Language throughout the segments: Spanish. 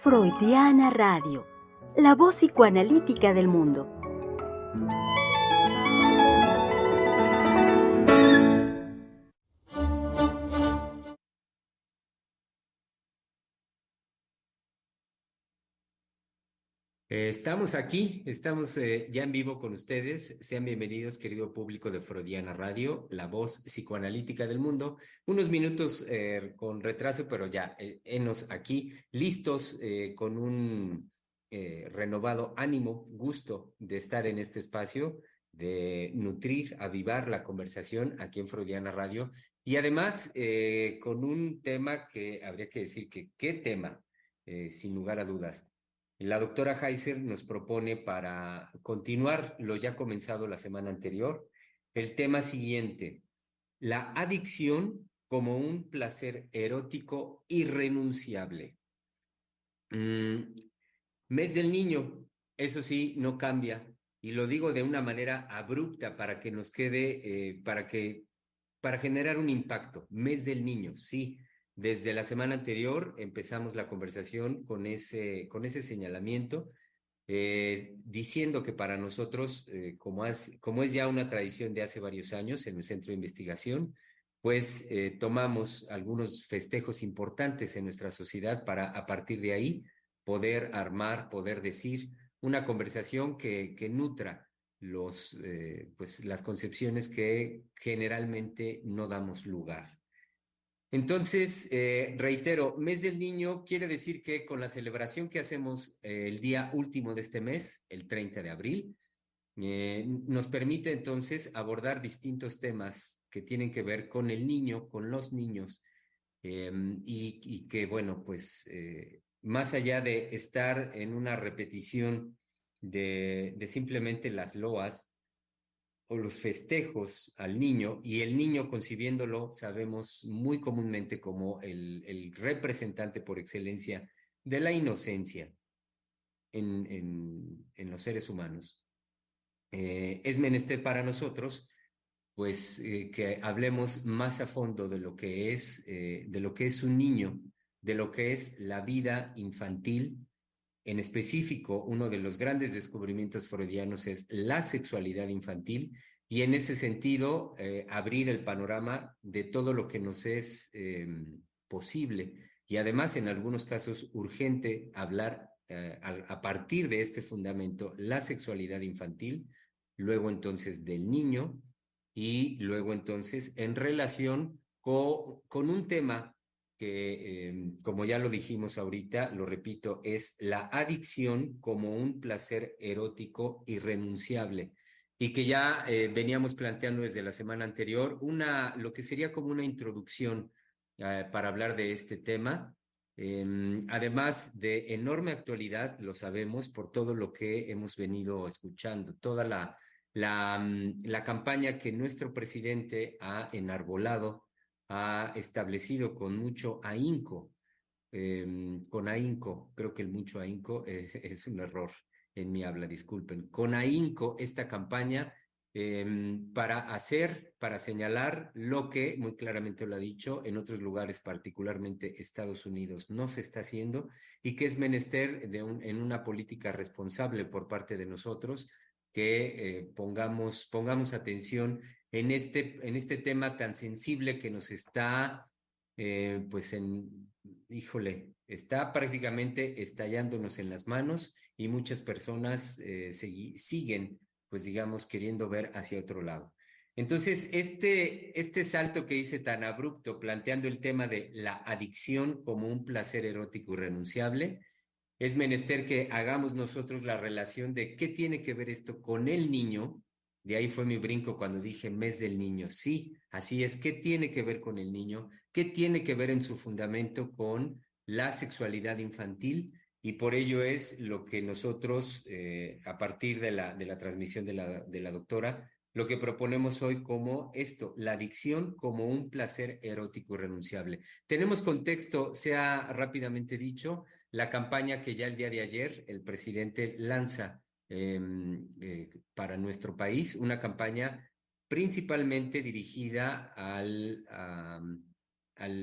Freudiana Radio, la voz psicoanalítica del mundo. Estamos aquí, estamos ya en vivo con ustedes. Sean bienvenidos, querido público de Freudiana Radio, la voz psicoanalítica del mundo. Unos minutos con retraso, pero ya enos aquí, listos con un renovado ánimo, gusto de estar en este espacio, de nutrir, avivar la conversación aquí en Freudiana Radio. Y además con un tema que habría que decir que, ¿qué tema? Sin lugar a dudas. La doctora Heiser nos propone para continuar lo ya comenzado la semana anterior, el tema siguiente, la adicción como un placer erótico irrenunciable. Mes del niño, eso sí, no cambia, y lo digo de una manera abrupta para que nos quede, para generar un impacto. Mes del niño, sí. Desde la semana anterior empezamos la conversación con ese señalamiento, diciendo que para nosotros, como es ya una tradición de hace varios años en el Centro de Investigación, pues tomamos algunos festejos importantes en nuestra sociedad para a partir de ahí poder armar, poder decir una conversación que nutra pues, las concepciones que generalmente no damos lugar. Entonces, reitero, mes del niño quiere decir que con la celebración que hacemos el día último de este mes, el 30 de abril, nos permite entonces abordar distintos temas que tienen que ver con el niño, con los niños, y que, bueno, pues más allá de estar en una repetición de simplemente las loas o los festejos al niño, y el niño concibiéndolo, sabemos muy comúnmente como el representante por excelencia de la inocencia en los seres humanos. Es menester para nosotros, pues, que hablemos más a fondo de lo que es un niño, de lo que es la vida infantil. En específico, uno de los grandes descubrimientos freudianos es la sexualidad infantil, y en ese sentido, abrir el panorama de todo lo que nos es posible, y además en algunos casos urgente hablar a partir de este fundamento, la sexualidad infantil, luego entonces del niño, y luego entonces en relación con un tema que, como ya lo dijimos ahorita, lo repito, es la adicción como un placer erótico irrenunciable, y que ya veníamos planteando desde la semana anterior lo que sería como una introducción para hablar de este tema. Además de enorme actualidad, lo sabemos por todo lo que hemos venido escuchando, toda la campaña que nuestro presidente ha enarbolado, ha establecido con mucho ahínco, con ahínco, creo que el mucho ahínco es un error en mi habla, disculpen, con ahínco esta campaña, para señalar lo que muy claramente lo ha dicho en otros lugares, particularmente Estados Unidos, no se está haciendo, y que es menester en una política responsable por parte de nosotros, que pongamos atención en este tema tan sensible que nos está, pues híjole, está prácticamente estallándonos en las manos, y muchas personas siguen, pues digamos, queriendo ver hacia otro lado. Entonces, este salto que hice tan abrupto, planteando el tema de la adicción como un placer erótico irrenunciable, es menester que hagamos nosotros la relación de qué tiene que ver esto con el niño. De ahí fue mi brinco cuando dije mes del niño. Sí, así es. ¿Qué tiene que ver con el niño? ¿Qué tiene que ver en su fundamento con la sexualidad infantil? Y por ello es lo que nosotros, a partir de la transmisión de la doctora, lo que proponemos hoy como esto, la adicción como un placer erótico irrenunciable. Tenemos contexto, sea rápidamente dicho, la campaña que ya el día de ayer el presidente lanza para nuestro país, una campaña principalmente dirigida al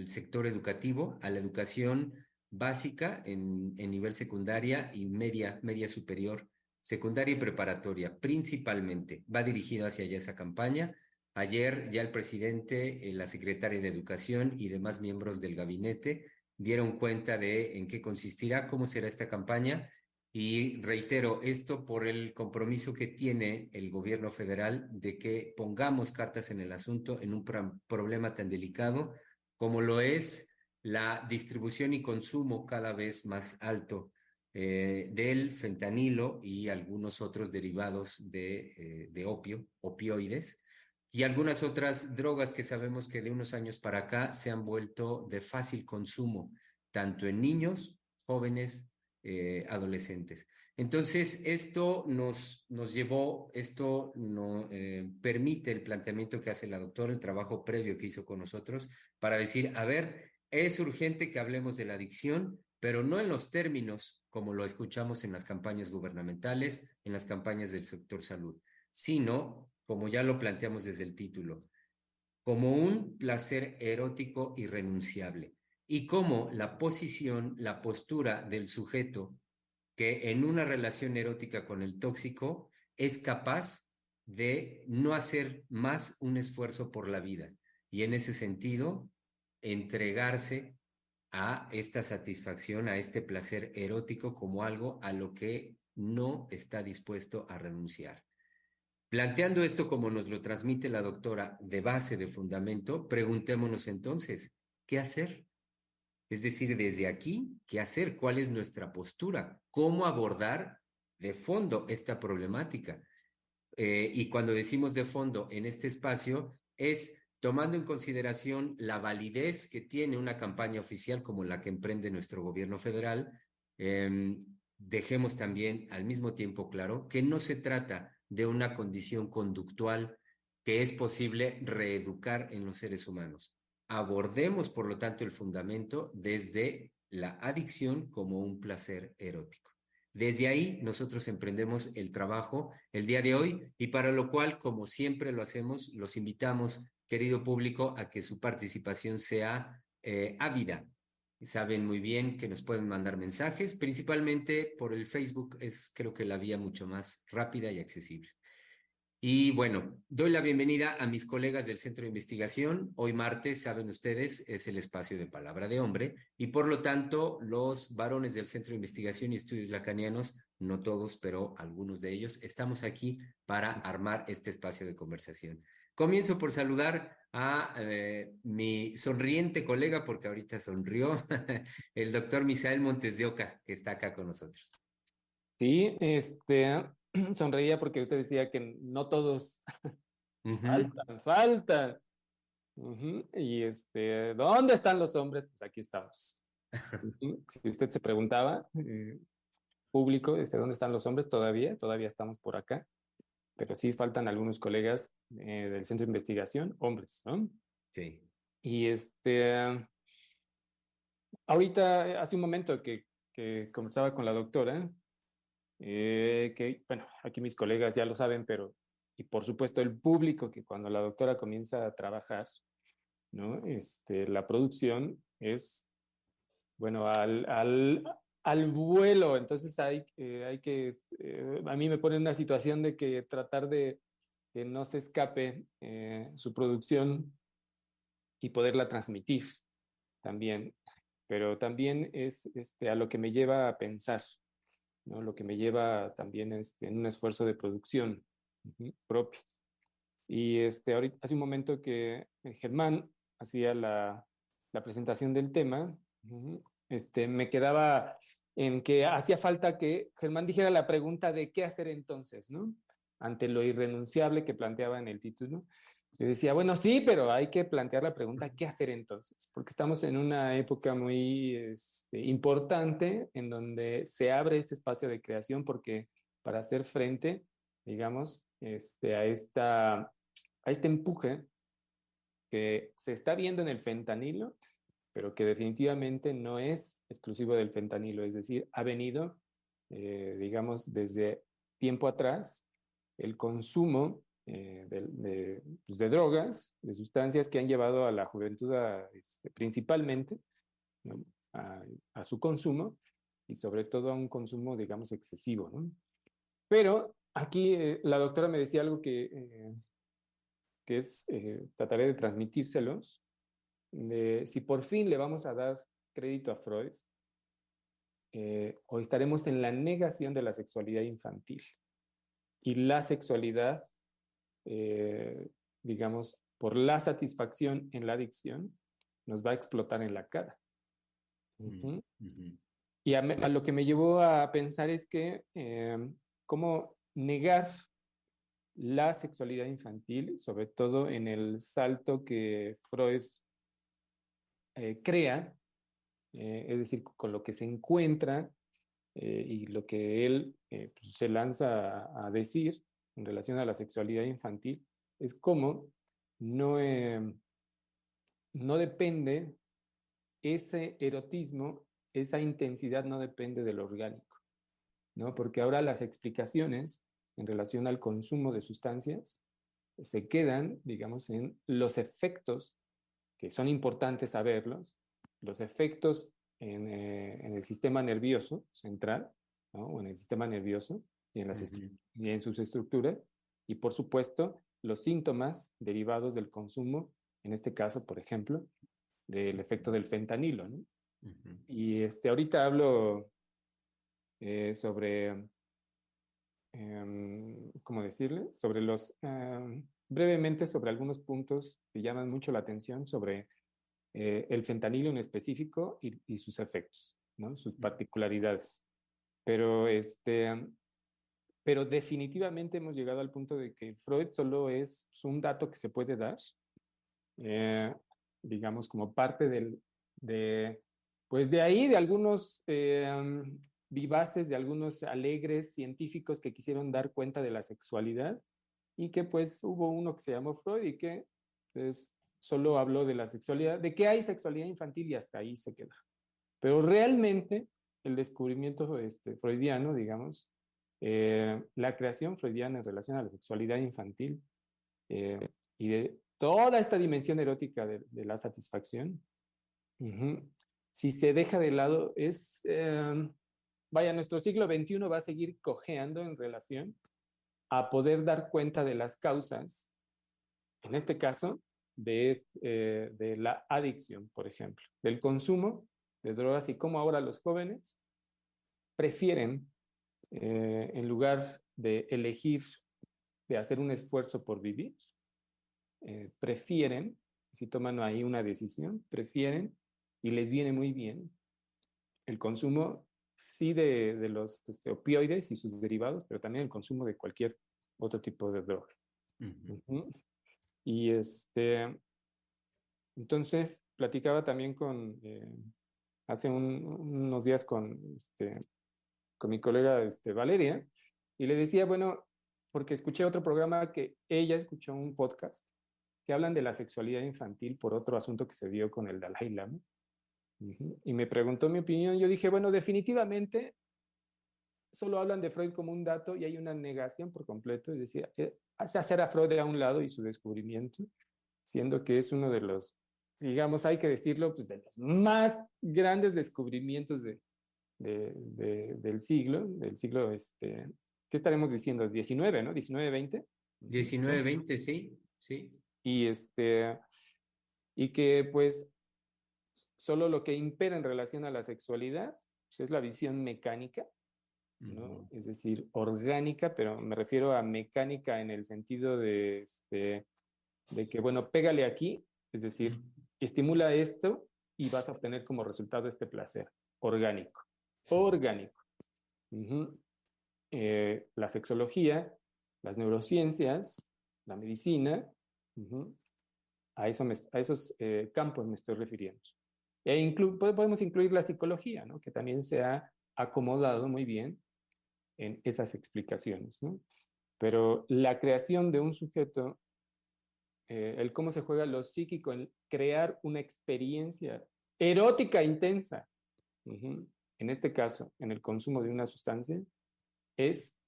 sector educativo, a la educación básica en nivel secundaria y media superior, secundaria y preparatoria, principalmente. Va dirigido hacia allá esa campaña. Ayer ya el presidente, la secretaria de Educación y demás miembros del gabinete dieron cuenta de en qué consistirá, cómo será esta campaña. Y reitero esto por el compromiso que tiene el gobierno federal de que pongamos cartas en el asunto en un problema tan delicado como lo es la distribución y consumo cada vez más alto del fentanilo y algunos otros derivados de opio, opioides, y algunas otras drogas que sabemos que de unos años para acá se han vuelto de fácil consumo, tanto en niños, jóvenes, adolescentes. Entonces, esto nos llevó, esto no, permite el planteamiento que hace la doctora, el trabajo previo que hizo con nosotros, para decir, a ver, es urgente que hablemos de la adicción, pero no en los términos como lo escuchamos en las campañas gubernamentales, en las campañas del sector salud, sino, como ya lo planteamos desde el título, como un placer erótico irrenunciable y como la posición, la postura del sujeto que en una relación erótica con el tóxico es capaz de no hacer más un esfuerzo por la vida y en ese sentido entregarse a esta satisfacción, a este placer erótico como algo a lo que no está dispuesto a renunciar. Planteando esto como nos lo transmite la doctora de base, de fundamento, preguntémonos entonces, ¿qué hacer? Es decir, desde aquí, ¿qué hacer? ¿Cuál es nuestra postura? ¿Cómo abordar de fondo esta problemática? Y cuando decimos de fondo en este espacio, es tomando en consideración la validez que tiene una campaña oficial como la que emprende nuestro gobierno federal, dejemos también al mismo tiempo claro que no se trata de una condición conductual que es posible reeducar en los seres humanos. Abordemos, por lo tanto, el fundamento desde la adicción como un placer erótico. Desde ahí nosotros emprendemos el trabajo el día de hoy y para lo cual, como siempre lo hacemos, los invitamos, querido público, a que su participación sea ávida. Saben muy bien que nos pueden mandar mensajes, principalmente por el Facebook, es creo que la vía mucho más rápida y accesible. Y bueno, doy la bienvenida a mis colegas del Centro de Investigación. Hoy martes, saben ustedes, es el espacio de Palabra de Hombre y por lo tanto los varones del Centro de Investigación y Estudios Lacanianos, no todos, pero algunos de ellos, estamos aquí para armar este espacio de conversación. Comienzo por saludar a mi sonriente colega, porque ahorita sonrió, el doctor Misael Montes de Oca, que está acá con nosotros. Sí, sonreía porque usted decía que no todos faltan. Y ¿dónde están los hombres? Pues aquí estamos. Si usted se preguntaba, público, ¿dónde están los hombres? Todavía estamos por acá, pero sí faltan algunos colegas del centro de investigación, hombres, ¿no? Sí. Y ahorita, hace un momento que conversaba con la doctora, que, bueno, aquí mis colegas ya lo saben, pero, y por supuesto el público, que cuando la doctora comienza a trabajar, ¿no? La producción es, bueno, al vuelo, entonces hay que, a mí me pone en una situación de que tratar de que no se escape su producción y poderla transmitir también, pero también es a lo que me lleva a pensar, ¿no? Lo que me lleva también en un esfuerzo de producción propio. Y ahorita, hace un momento que Germán hacía la presentación del tema, me quedaba en que hacía falta que Germán dijera la pregunta de qué hacer entonces, ¿no? Ante lo irrenunciable que planteaba en el título. Yo decía, bueno, sí, pero hay que plantear la pregunta, ¿qué hacer entonces? Porque estamos en una época muy importante en donde se abre este espacio de creación porque para hacer frente, digamos, a este empuje que se está viendo en el fentanilo, pero que definitivamente no es exclusivo del fentanilo, es decir, ha venido, digamos, desde tiempo atrás el consumo pues, de drogas, de sustancias que han llevado a la juventud principalmente, ¿no? a su consumo y sobre todo a un consumo, digamos, excesivo, ¿no? Pero aquí la doctora me decía algo que es, trataré de transmitírselos, de si por fin le vamos a dar crédito a Freud, o estaremos en la negación de la sexualidad infantil. Y la sexualidad, digamos, por la satisfacción en la adicción, nos va a explotar en la cara. Uh-huh. Uh-huh. Y a lo que me llevó a pensar es que cómo negar la sexualidad infantil, sobre todo en el salto que Freud crea, es decir, con lo que se encuentra y lo que él pues se lanza a decir en relación a la sexualidad infantil, es como no, no depende ese erotismo, esa intensidad no depende de lo orgánico, ¿no? Porque ahora las explicaciones en relación al consumo de sustancias se quedan, digamos, en los efectos, que son importantes saberlos, los efectos en el sistema nervioso central, ¿no? O en el sistema nervioso y y en sus estructuras, y por supuesto los síntomas derivados del consumo, en este caso, por ejemplo, del efecto del fentanilo, ¿no? Y ahorita hablo sobre, ¿cómo decirle? Sobre brevemente sobre algunos puntos que llaman mucho la atención sobre el fentanilo en específico y sus efectos, ¿no? Sus particularidades. Pero definitivamente hemos llegado al punto de que Freud solo es un dato que se puede dar, digamos, como parte pues de ahí, de algunos vivaces, de algunos alegres científicos que quisieron dar cuenta de la sexualidad y que pues hubo uno que se llamó Freud y que pues solo habló de la sexualidad, de que hay sexualidad infantil y hasta ahí se queda. Pero realmente el descubrimiento freudiano, digamos, la creación freudiana en relación a la sexualidad infantil y de toda esta dimensión erótica de la satisfacción, si se deja de lado, vaya, nuestro siglo XXI va a seguir cojeando en relación a poder dar cuenta de las causas, en este caso, de la adicción, por ejemplo, del consumo de drogas y cómo ahora los jóvenes prefieren, en lugar de elegir, de hacer un esfuerzo por vivir, prefieren, si toman ahí una decisión, prefieren y les viene muy bien el consumo, sí, de los opioides y sus derivados, pero también el consumo de cualquier otro tipo de droga. Y entonces platicaba también hace unos días con mi colega Valeria, y le decía, bueno, porque escuché otro programa que ella escuchó un podcast que hablan de la sexualidad infantil por otro asunto que se dio con el Dalai Lama. Y me preguntó mi opinión. Yo dije, bueno, definitivamente solo hablan de Freud como un dato y hay una negación por completo. Es decir, hace hacer a Freud a un lado y su descubrimiento, siendo que es uno de los, digamos, hay que decirlo, pues de los más grandes descubrimientos del siglo, ¿qué estaremos diciendo? 19, ¿no? 19, 20. 19, 20, sí, sí. Y que pues solo lo que impera en relación a la sexualidad pues, es la visión mecánica, ¿no? Es decir, orgánica, pero me refiero a mecánica en el sentido de que, bueno, pégale aquí, es decir, estimula esto y vas a obtener como resultado este placer orgánico. Orgánico. La sexología, las neurociencias, la medicina, a esos campos me estoy refiriendo. Podemos incluir la psicología, ¿no? Que también se ha acomodado muy bien en esas explicaciones, ¿no? Pero la creación de un sujeto, el cómo se juega lo psíquico en crear una experiencia erótica intensa, en este caso, en el consumo de una sustancia, es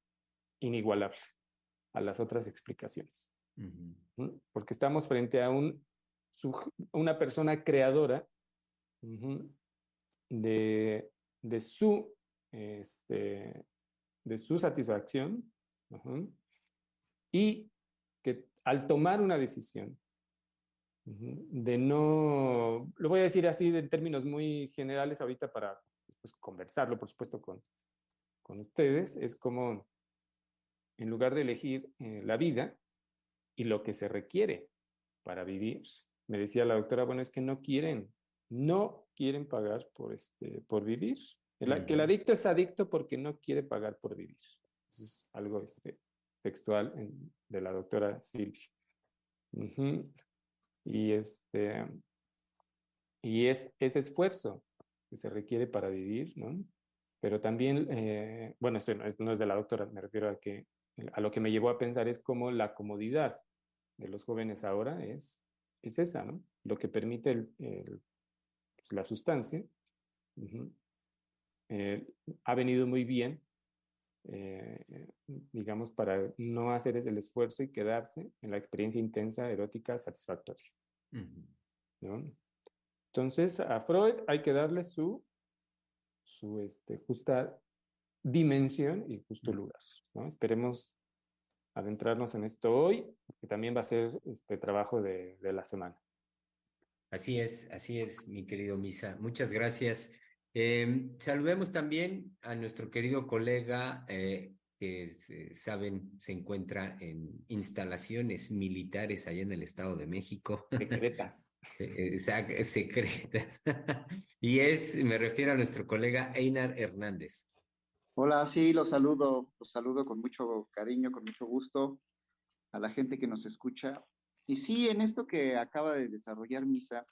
inigualable a las otras explicaciones. Porque estamos frente a una persona creadora de su, de su satisfacción, uh-huh, y que al tomar una decisión, uh-huh, de no, lo voy a decir así en términos muy generales ahorita para pues, conversarlo, por supuesto, con ustedes, es como en lugar de elegir la vida y lo que se requiere para vivir, me decía la doctora, bueno, es que no quieren pagar por vivir. Que el adicto es adicto porque no quiere pagar por vivir. Eso es algo textual de la doctora Silvia. Uh-huh. Y, y es ese esfuerzo que se requiere para vivir, ¿no? Pero también, bueno, esto no es de la doctora, me refiero a lo que me llevó a pensar es cómo la comodidad de los jóvenes ahora es esa, ¿no? Lo que permite pues, la sustancia, uh-huh, ha venido muy bien, eh, digamos, para no hacer el esfuerzo y quedarse en la experiencia intensa, erótica, satisfactoria, uh-huh, ¿no? Entonces, a Freud hay que darle su justa dimensión y justo lugar, ¿no? Esperemos adentrarnos en esto hoy, que también va a ser este trabajo de la semana. Así es, mi querido Misa. Muchas gracias. Saludemos también a nuestro querido colega que, saben, se encuentra en instalaciones militares allá en el Estado de México. Secretas. Secretas. Y me refiero a nuestro colega Einar Hernández. Hola, sí, los saludo con mucho cariño, con mucho gusto a la gente que nos escucha. Y sí, en esto que acaba de desarrollar Misa,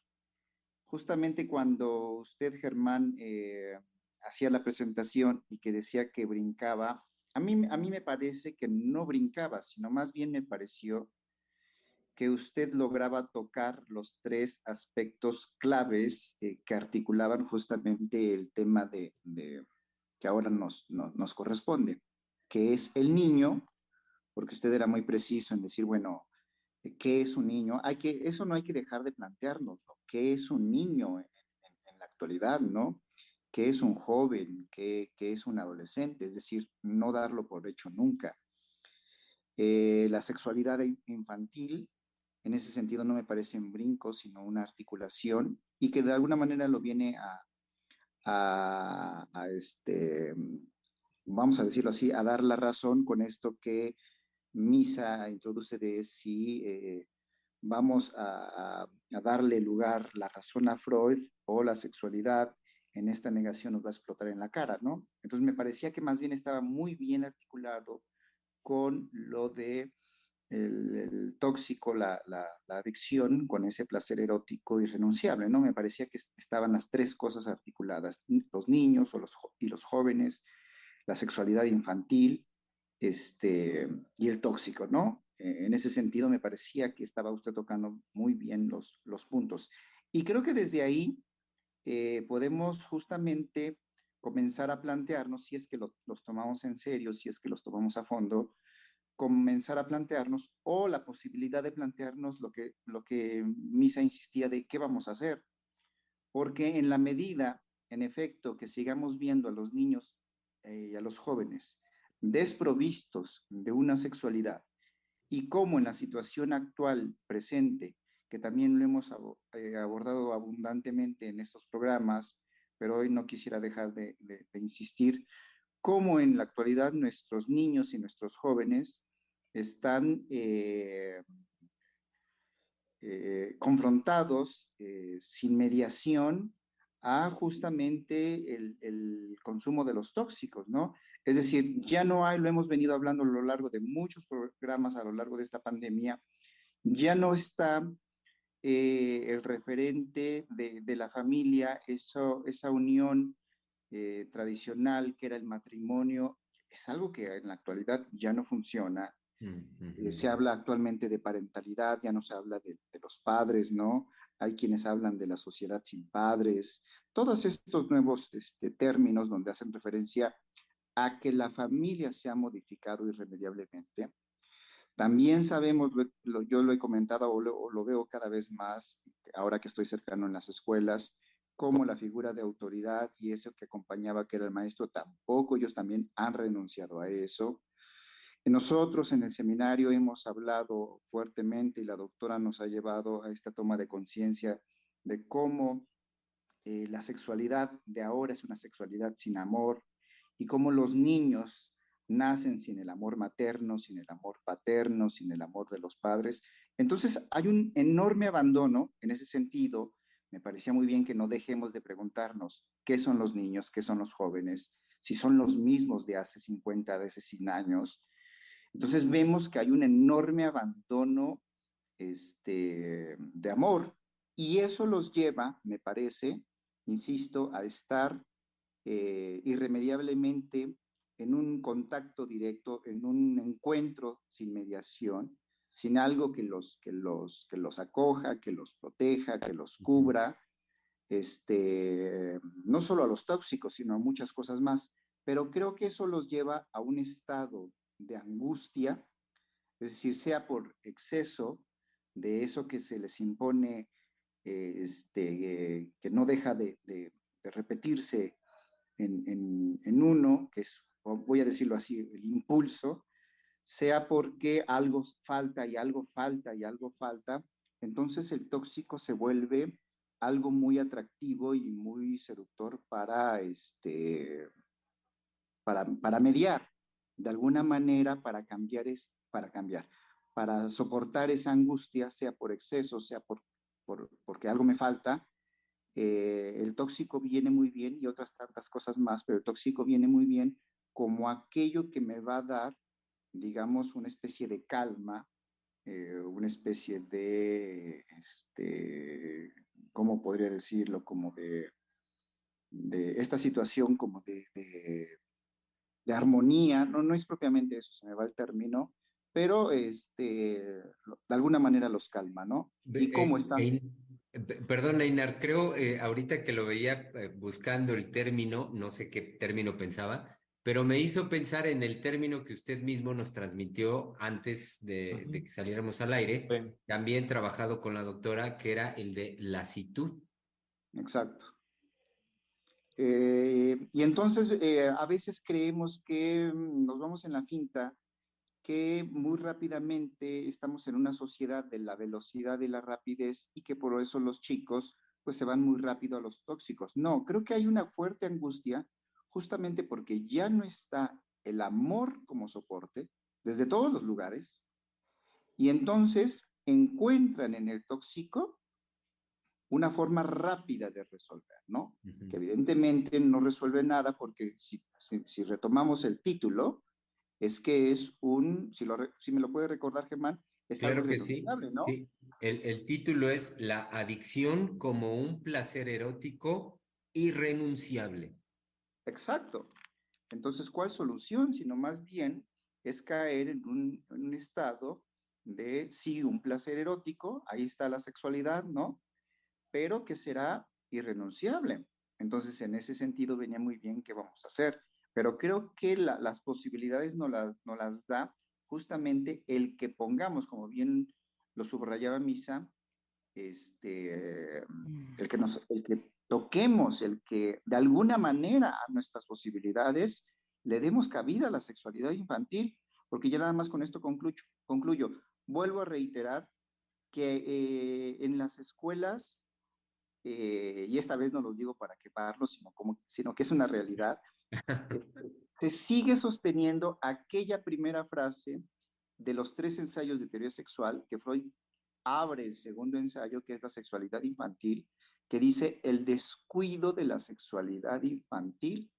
justamente cuando usted, Germán, hacía la presentación y que decía que brincaba, a mí me parece que no brincaba, sino más bien me pareció que usted lograba tocar los tres aspectos claves que articulaban justamente el tema que ahora nos corresponde, que es el niño, porque usted era muy preciso en decir, bueno, ¿qué es un niño? Eso no hay que dejar de plantearnos, ¿no? ¿Qué es un niño en la actualidad, ¿no? ¿Qué es un joven? ¿Qué es un adolescente? Es decir, no darlo por hecho nunca. La sexualidad infantil, en ese sentido, no me parece un brinco, sino una articulación y que de alguna manera lo viene a vamos a decirlo así, a dar la razón con esto que Misa introduce de si vamos a darle lugar la razón a Freud o la sexualidad en esta negación nos va a explotar en la cara, ¿no? Entonces me parecía que más bien estaba muy bien articulado con lo de el tóxico, la adicción, con ese placer erótico irrenunciable, ¿no? Me parecía que estaban las tres cosas articuladas, los niños y los jóvenes, la sexualidad infantil, y el tóxico, ¿no? En ese sentido me parecía que estaba usted tocando muy bien los puntos. Y creo que desde ahí podemos justamente comenzar a plantearnos, si es que los tomamos en serio, si es que los tomamos a fondo, comenzar a plantearnos o la posibilidad de plantearnos lo que Misa insistía de qué vamos a hacer. Porque en la medida, en efecto, que sigamos viendo a los niños y a los jóvenes desprovistos de una sexualidad y cómo en la situación actual presente, que también lo hemos abordado abundantemente en estos programas, pero hoy no quisiera dejar de insistir, cómo en la actualidad nuestros niños y nuestros jóvenes están confrontados sin mediación a justamente el consumo de los tóxicos, ¿no? Es decir, ya no hay, lo hemos venido hablando a lo largo de muchos programas a lo largo de esta pandemia, ya no está el referente de la familia, esa unión tradicional que era el matrimonio, es algo que en la actualidad ya no funciona. Se habla actualmente de parentalidad, ya no se habla de los padres, ¿no? Hay quienes hablan de la sociedad sin padres, todos estos nuevos términos donde hacen referencia a que la familia se ha modificado irremediablemente. También sabemos, yo lo he comentado o lo veo cada vez más, ahora que estoy cercano en las escuelas, como la figura de autoridad y eso que acompañaba, que era el maestro, tampoco, ellos también han renunciado a eso. Nosotros en el seminario hemos hablado fuertemente y la doctora nos ha llevado a esta toma de conciencia de cómo la sexualidad de ahora es una sexualidad sin amor y cómo los niños nacen sin el amor materno, sin el amor paterno, sin el amor de los padres. Entonces hay un enorme abandono en ese sentido. Me parecía muy bien que no dejemos de preguntarnos qué son los niños, qué son los jóvenes, si son los mismos de hace 50, de hace 100 años. Entonces vemos que hay un enorme abandono de amor y eso los lleva, me parece, insisto, a estar irremediablemente en un contacto directo, en un encuentro sin mediación, sin algo que los acoja, que los proteja, que los cubra, no solo a los tóxicos, sino a muchas cosas más. Pero creo que eso los lleva a un estado de angustia, es decir, sea por exceso de eso que se les impone, que no deja de repetirse en uno, que es, voy a decirlo así, el impulso, sea porque algo falta y algo falta y algo falta, entonces el tóxico se vuelve algo muy atractivo y muy seductor para mediar, de alguna manera para cambiar, para soportar esa angustia, sea por exceso, sea porque algo me falta. El tóxico viene muy bien y otras tantas cosas más, pero el tóxico viene muy bien como aquello que me va a dar, digamos, una especie de calma, una especie ¿cómo podría decirlo? Como de esta situación como de armonía, no, no es propiamente eso, se me va el término, pero de alguna manera los calma, ¿no? ¿Y cómo están? Perdón, Einar, creo ahorita que lo veía buscando el término, no sé qué término pensaba, pero me hizo pensar en el término que usted mismo nos transmitió antes de que saliéramos al aire, Sí. también trabajado con la doctora, que era el de lasitud. Exacto. Y entonces a veces creemos que nos vamos en la finta, que muy rápidamente estamos en una sociedad de la velocidad y la rapidez y que por eso los chicos pues se van muy rápido a los tóxicos. No, creo que hay una fuerte angustia justamente porque ya no está el amor como soporte desde todos los lugares y entonces encuentran en el tóxico una forma rápida de resolver, ¿no? Ujú. Que evidentemente no resuelve nada porque si retomamos el título, es que es si me lo puede recordar, Germán, es algo Claro que sí, irrenunciable, ¿no? sí. El título es La adicción como un placer erótico irrenunciable. Exacto. Entonces, ¿cuál solución? Sino más bien es caer en un estado de, sí, un placer erótico, ahí está la sexualidad, ¿no? Pero que será irrenunciable. Entonces, en ese sentido, venía muy bien qué vamos a hacer. Pero creo que las posibilidades no las da justamente el que pongamos, como bien lo subrayaba Misa, el que toquemos, el que de alguna manera a nuestras posibilidades le demos cabida a la sexualidad infantil, porque ya nada más con esto concluyo. Vuelvo a reiterar que en las escuelas, y esta vez no lo digo para quemarlo, sino que es una realidad, eh, se sigue sosteniendo aquella primera frase de los 3 ensayos de teoría sexual que Freud abre el segundo ensayo, que es la sexualidad infantil, que dice el descuido de la sexualidad infantil.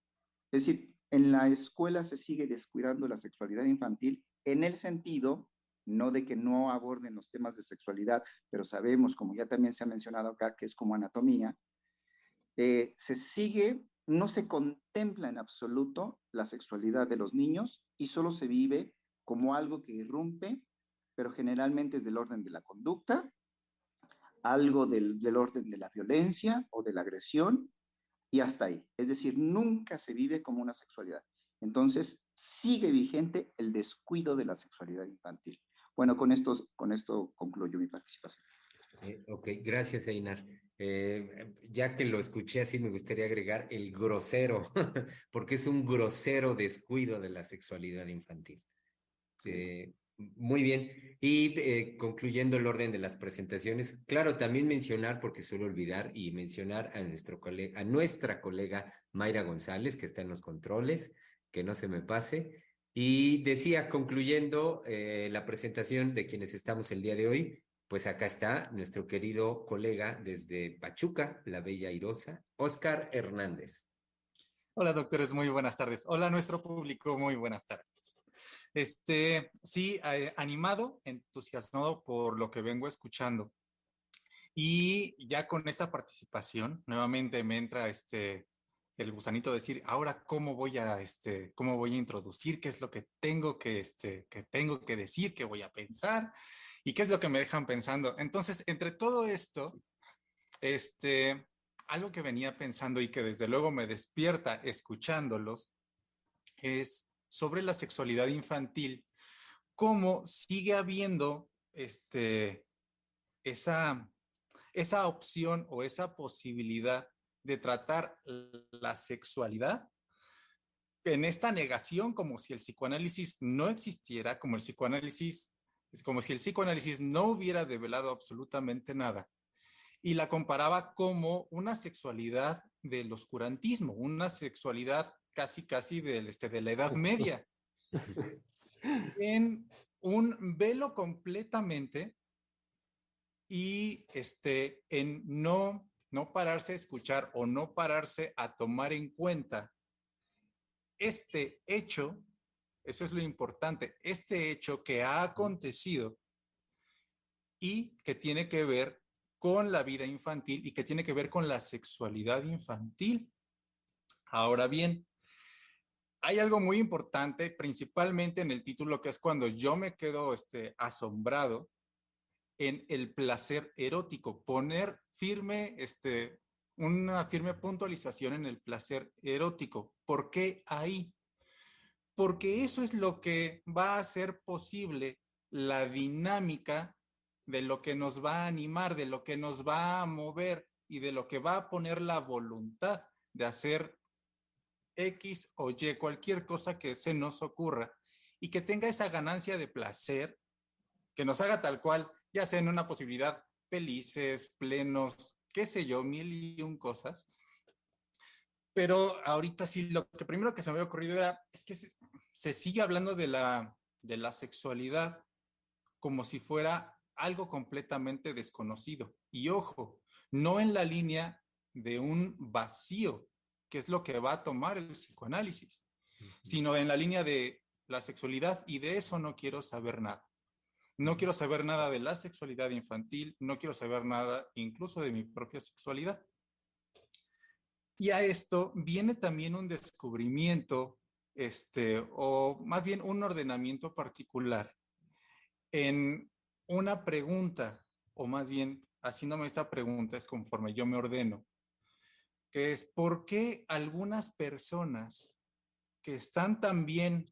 Es decir, en la escuela se sigue descuidando la sexualidad infantil en el sentido, no de que no aborden los temas de sexualidad, pero sabemos, como ya también se ha mencionado acá, que es como anatomía, no se contempla en absoluto la sexualidad de los niños y solo se vive como algo que irrumpe, pero generalmente es del orden de la conducta, algo del orden de la violencia o de la agresión y hasta ahí. Es decir, nunca se vive como una sexualidad. Entonces, sigue vigente el descuido de la sexualidad infantil. Bueno, con esto concluyo mi participación. Ok, gracias, Einar. Ya que lo escuché así, me gustaría agregar el grosero, porque es un grosero descuido de la sexualidad infantil. Sí. Muy bien. Y concluyendo el orden de las presentaciones, claro, también mencionar, porque suelo olvidar, y mencionar a a nuestra colega Mayra González, que está en los controles, que no se me pase. Y decía, concluyendo la presentación de quienes estamos el día de hoy, pues acá está nuestro querido colega desde Pachuca, la Bella Airosa, Óscar Hernández. Hola, doctores, muy buenas tardes. Hola, nuestro público, muy buenas tardes. Sí, animado, entusiasmado por lo que vengo escuchando. Y ya con esta participación, nuevamente me entra el gusanito de decir, ahora cómo voy a introducir, qué es lo que tengo que tengo que decir, qué voy a pensar y qué es lo que me dejan pensando. Entonces, entre todo esto, este, algo que venía pensando y que desde luego me despierta escuchándolos es sobre la sexualidad infantil, cómo sigue habiendo esa, esa opción o esa posibilidad de tratar la sexualidad en esta negación como si el psicoanálisis no existiera, como si el psicoanálisis no hubiera develado absolutamente nada y la comparaba como una sexualidad del oscurantismo, una sexualidad casi de la Edad Media, en un velo completamente y en no pararse a escuchar o no pararse a tomar en cuenta este hecho, eso es lo importante, este hecho que ha acontecido y que tiene que ver con la vida infantil y que tiene que ver con la sexualidad infantil. Ahora bien, hay algo muy importante, principalmente en el título, que es cuando yo me quedo asombrado en el placer erótico, poner una firme puntualización en el placer erótico. ¿Por qué ahí? Porque eso es lo que va a hacer posible la dinámica de lo que nos va a animar, de lo que nos va a mover y de lo que va a poner la voluntad de hacer X o Y, cualquier cosa que se nos ocurra y que tenga esa ganancia de placer, que nos haga tal cual, ya sea en una posibilidad felices, plenos, qué sé yo, mil y un cosas. Pero ahorita sí, lo que primero que se me había ocurrido es que se sigue hablando de la sexualidad como si fuera algo completamente desconocido. Y ojo, no en la línea de un vacío, que es lo que va a tomar el psicoanálisis, sino en la línea de la sexualidad y de eso no quiero saber nada. No quiero saber nada de la sexualidad infantil, no quiero saber nada incluso de mi propia sexualidad. Y a esto viene también un descubrimiento, o más bien un ordenamiento particular en una pregunta, o más bien haciéndome esta pregunta es conforme yo me ordeno, que es ¿por qué algunas personas que están también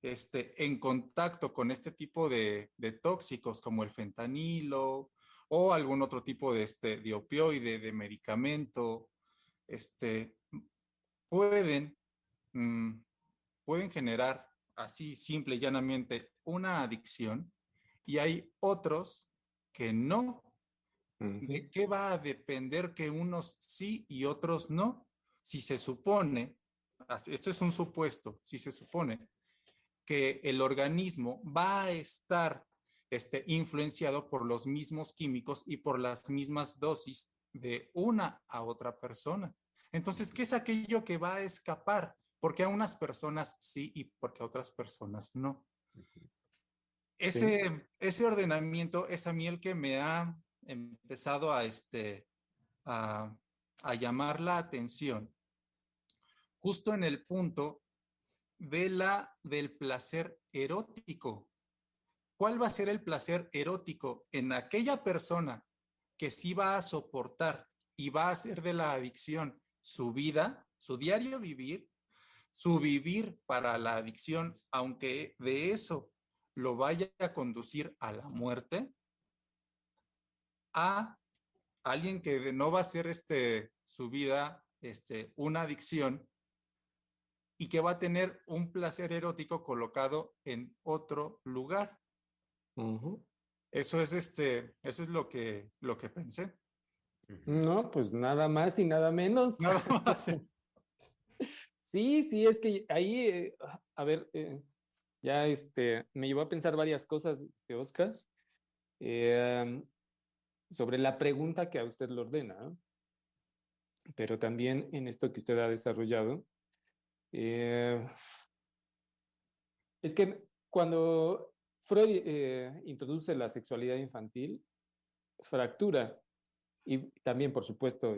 en contacto con este tipo de tóxicos como el fentanilo o algún otro tipo de opioide, de medicamento, este, pueden, mm, pueden generar así simple y llanamente una adicción y hay otros que no? ¿De qué va a depender que unos sí y otros no? Si se supone, esto es un supuesto, si se supone que el organismo va a estar influenciado por los mismos químicos y por las mismas dosis de una a otra persona. Entonces, ¿qué es aquello que va a escapar? Porque a unas personas sí y porque a otras personas no. Sí. Ese ordenamiento es a mí el que me ha empezado a, a llamar la atención justo en el punto del placer erótico. ¿Cuál va a ser el placer erótico en aquella persona que sí va a soportar y va a hacer de la adicción su vida, su diario vivir, su vivir para la adicción, aunque de eso lo vaya a conducir a la muerte? a alguien que no va a ser su vida una adicción y que va a tener un placer erótico colocado en otro lugar. Ujú. Eso es lo que pensé. No, pues nada más y nada menos. Nada más. Sí, sí, es que ahí, a ver, ya me llevó a pensar varias cosas, Oscar, eh, sobre la pregunta que a usted le ordena, ¿no? Pero también en esto que usted ha desarrollado. Eh, es que cuando Freud introduce la sexualidad infantil, fractura, y también, por supuesto,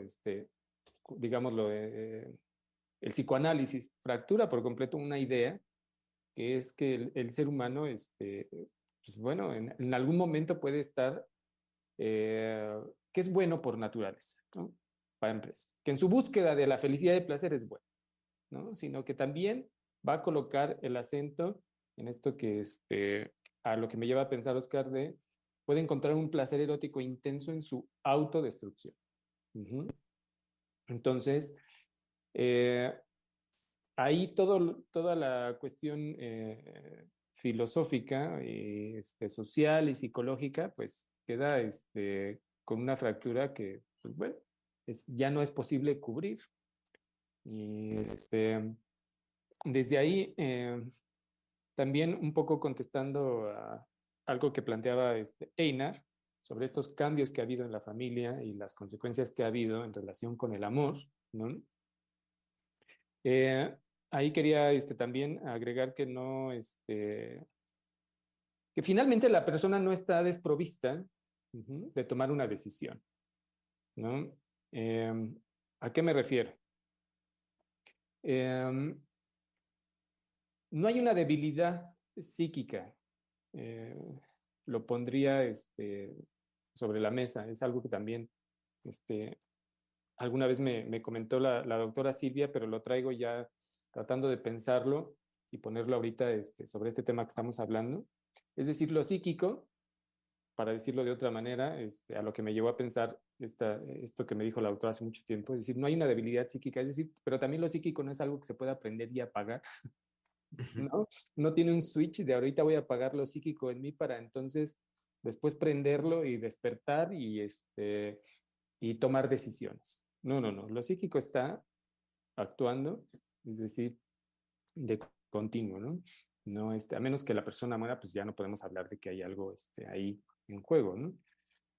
digámoslo, el psicoanálisis fractura por completo una idea que es que el ser humano, pues bueno, en algún momento puede estar, que es bueno por naturaleza, ¿no? Para empezar, que en su búsqueda de la felicidad y placer es bueno, ¿no? Sino que también va a colocar el acento en esto que, a lo que me lleva a pensar Oscar, de puede encontrar un placer erótico intenso en su autodestrucción. Uh-huh. Entonces, eh, ahí toda la cuestión filosófica, y, social y psicológica, pues queda con una fractura que, pues bueno, ya no es posible cubrir. Y desde ahí, también un poco contestando a algo que planteaba Einar sobre estos cambios que ha habido en la familia y las consecuencias que ha habido en relación con el amor, ¿no? Ahí quería también agregar que no, que finalmente la persona no está desprovista de tomar una decisión, ¿no? ¿A qué me refiero? No hay una debilidad psíquica, lo pondría sobre la mesa. Es algo que también alguna vez me comentó la doctora Silvia, pero lo traigo ya tratando de pensarlo y ponerlo ahorita sobre este tema que estamos hablando. Es decir, lo psíquico, para decirlo de otra manera, a lo que me llevó a pensar esto que me dijo la doctora hace mucho tiempo, es decir, no hay una debilidad psíquica, es decir, pero también lo psíquico no es algo que se pueda aprender y apagar, ¿no? No tiene un switch de ahorita voy a apagar lo psíquico en mí para entonces después prenderlo y despertar y tomar decisiones. No, no, no. Lo psíquico está actuando, es decir, de continuo, ¿no? No, a menos que la persona muera, pues ya no podemos hablar de que hay algo ahí en juego, ¿no?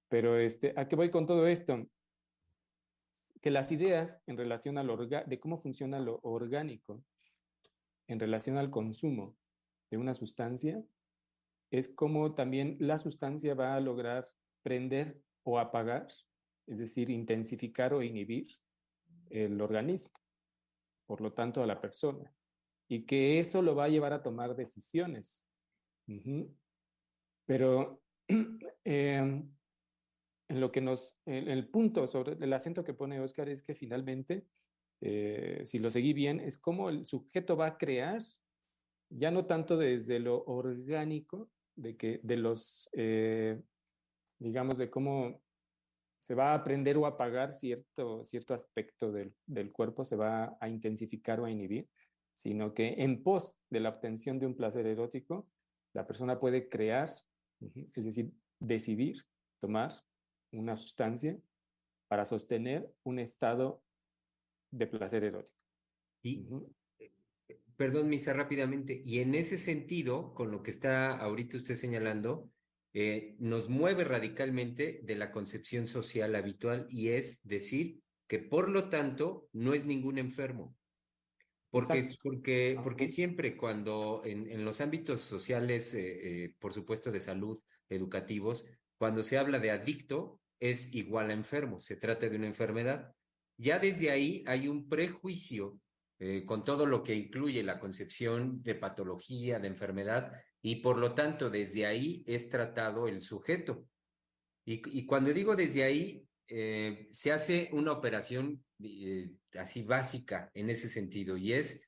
Pero ¿a qué voy con todo esto? Que las ideas en relación de cómo funciona lo orgánico en relación al consumo de una sustancia es como también la sustancia va a lograr prender o apagar, es decir, intensificar o inhibir el organismo, por lo tanto a la persona, y que eso lo va a llevar a tomar decisiones. Uh-huh. Pero en lo que el punto sobre el acento que pone Oscar es que finalmente, si lo seguí bien, es como el sujeto va a crear, ya no tanto desde lo orgánico, de los, digamos, de cómo se va a aprender o apagar cierto aspecto del cuerpo, se va a intensificar o a inhibir, sino que en pos de la obtención de un placer erótico, la persona puede crear, es decir, decidir tomar una sustancia para sostener un estado de placer erótico. Y, perdón, Misa, rápidamente, y en ese sentido, con lo que está ahorita usted señalando, nos mueve radicalmente de la concepción social habitual y es decir que por lo tanto no es ningún enfermo. Porque siempre cuando en los ámbitos sociales, por supuesto de salud, educativos, cuando se habla de adicto es igual a enfermo, se trata de una enfermedad. Ya desde ahí hay un prejuicio con todo lo que incluye la concepción de patología, de enfermedad, y por lo tanto desde ahí es tratado el sujeto. Y cuando digo desde ahí, se hace una operación así básica en ese sentido, y es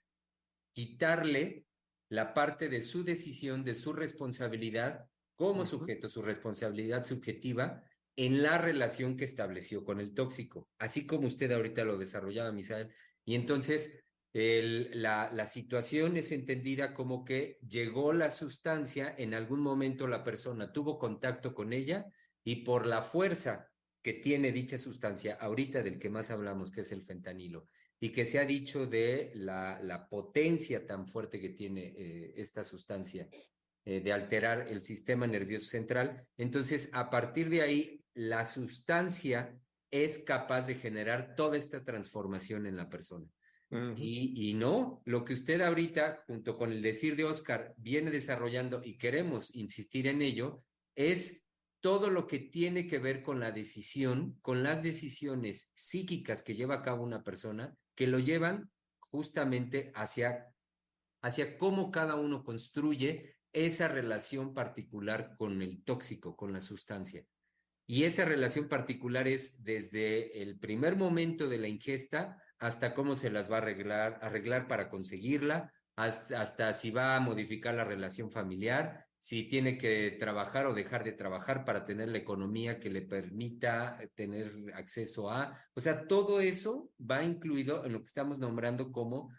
quitarle la parte de su decisión, de su responsabilidad como sujeto, su responsabilidad subjetiva, en la relación que estableció con el tóxico, así como usted ahorita lo desarrollaba, Misael. Y entonces la situación es entendida como que llegó la sustancia, en algún momento la persona tuvo contacto con ella y por la fuerza que tiene dicha sustancia, ahorita del que más hablamos, que es el fentanilo, y que se ha dicho de la potencia tan fuerte que tiene esta sustancia de alterar el sistema nervioso central. Entonces, a partir de ahí, la sustancia es capaz de generar toda esta transformación en la persona. Y no, lo que usted ahorita, junto con el decir de Oscar, viene desarrollando y queremos insistir en ello, es todo lo que tiene que ver con la decisión, con las decisiones psíquicas que lleva a cabo una persona, que lo llevan justamente hacia cómo cada uno construye esa relación particular con el tóxico, con la sustancia. Y esa relación particular es desde el primer momento de la ingesta hasta cómo se las va a arreglar para conseguirla, hasta si va a modificar la relación familiar, si tiene que trabajar o dejar de trabajar para tener la economía que le permita tener acceso a, o sea, todo eso va incluido en lo que estamos nombrando como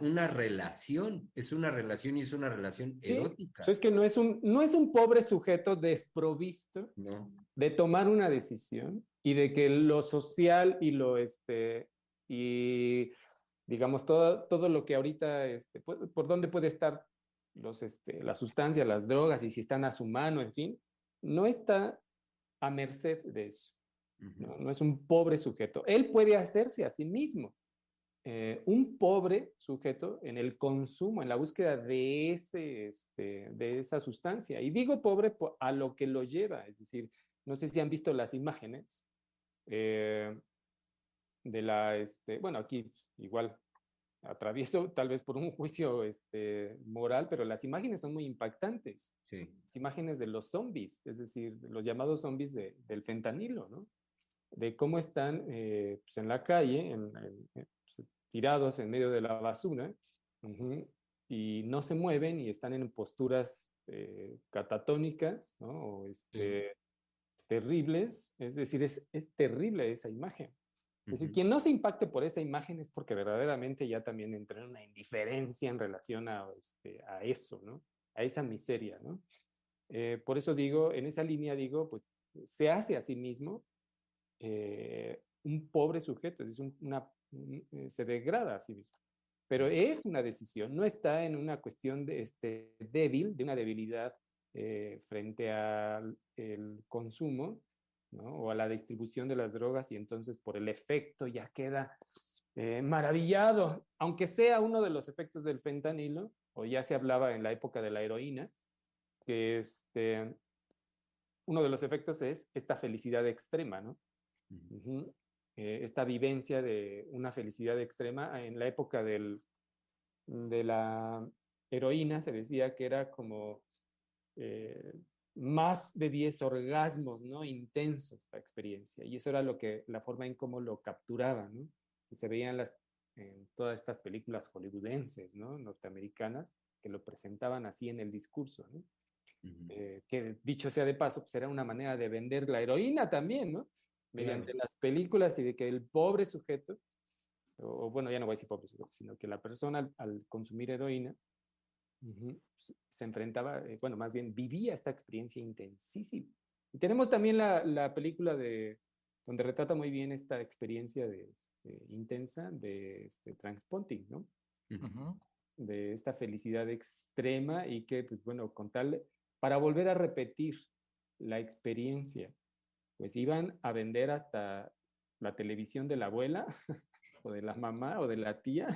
una relación, es una relación y es una relación Sí, erótica. es que no es un pobre sujeto desprovisto No. de tomar una decisión y de que lo social y y digamos todo lo que ahorita por dónde puede estar las sustancias, las drogas y si están a su mano, en fin, no está a merced de eso. ¿No? No es un pobre sujeto. Él puede hacerse a sí mismo un pobre sujeto en el consumo, en la búsqueda de esa sustancia. Y digo pobre a lo que lo lleva, es decir, no sé si han visto las imágenes bueno, aquí igual atravieso tal vez por un juicio moral, pero las imágenes son muy impactantes. Sí. Las imágenes de los zombies, es decir, los llamados zombies del fentanilo, ¿no? De cómo están pues en la calle, tirados en medio de la basura, y no se mueven y están en posturas catatónicas, ¿no? O terribles. Es decir, es terrible esa imagen. Es decir, quien no se impacte por esa imagen es porque verdaderamente ya también entra en una indiferencia en relación a eso, ¿no? A esa miseria, ¿no? Por eso digo, en esa línea digo, pues se hace a sí mismo un pobre sujeto, es decir, se degrada a sí mismo. Pero es una decisión, no está en una cuestión débil, de una debilidad frente al consumo, ¿no? O a la distribución de las drogas y entonces por el efecto ya queda maravillado, aunque sea uno de los efectos del fentanilo, o ya se hablaba en la época de la heroína, que uno de los efectos es esta felicidad extrema, ¿no? Esta vivencia de una felicidad extrema. En la época de la heroína se decía que era como más de 10 orgasmos, ¿no? Intensos la experiencia. Y eso era la forma en cómo lo capturaba, ¿no? Y se veían en todas estas películas hollywoodenses, ¿no? Norteamericanas, que lo presentaban así en el discurso, ¿no? Que dicho sea de paso, pues era una manera de vender la heroína también, ¿no? Mediante las películas y de que el pobre sujeto, o bueno, ya no voy a decir pobre sujeto, sino que la persona al consumir heroína se enfrentaba, bueno, más bien vivía esta experiencia intensísima. Y tenemos también la película donde retrata muy bien esta experiencia intensa de Trainspotting, ¿no? De esta felicidad extrema y que, pues bueno, para volver a repetir la experiencia, pues iban a vender hasta la televisión de la abuela o de la mamá o de la tía,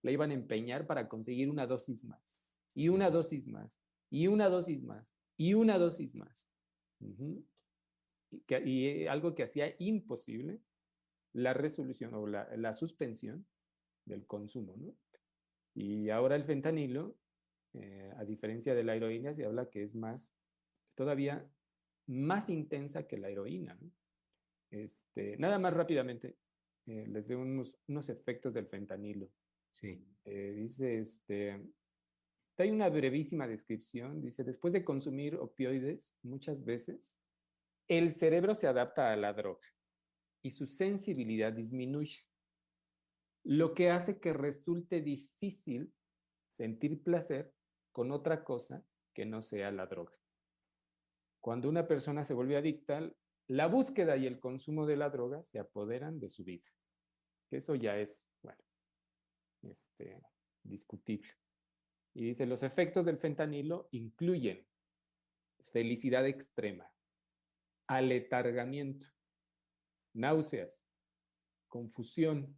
la iban a empeñar para conseguir una dosis más, y una dosis más, y una dosis más, y una dosis más. Y algo que hacía imposible la resolución o la suspensión del consumo, ¿no? Y ahora el fentanilo, a diferencia de la heroína, se habla que es todavía más intensa que la heroína, ¿no? Nada más rápidamente, les doy unos efectos del fentanilo. Sí. Dice, hay una brevísima descripción, dice, después de consumir opioides muchas veces, el cerebro se adapta a la droga y su sensibilidad disminuye, lo que hace que resulte difícil sentir placer con otra cosa que no sea la droga. Cuando una persona se vuelve adicta, la búsqueda y el consumo de la droga se apoderan de su vida. Eso ya es, bueno, discutible. Y dice, los efectos del fentanilo incluyen felicidad extrema, aletargamiento, náuseas, confusión,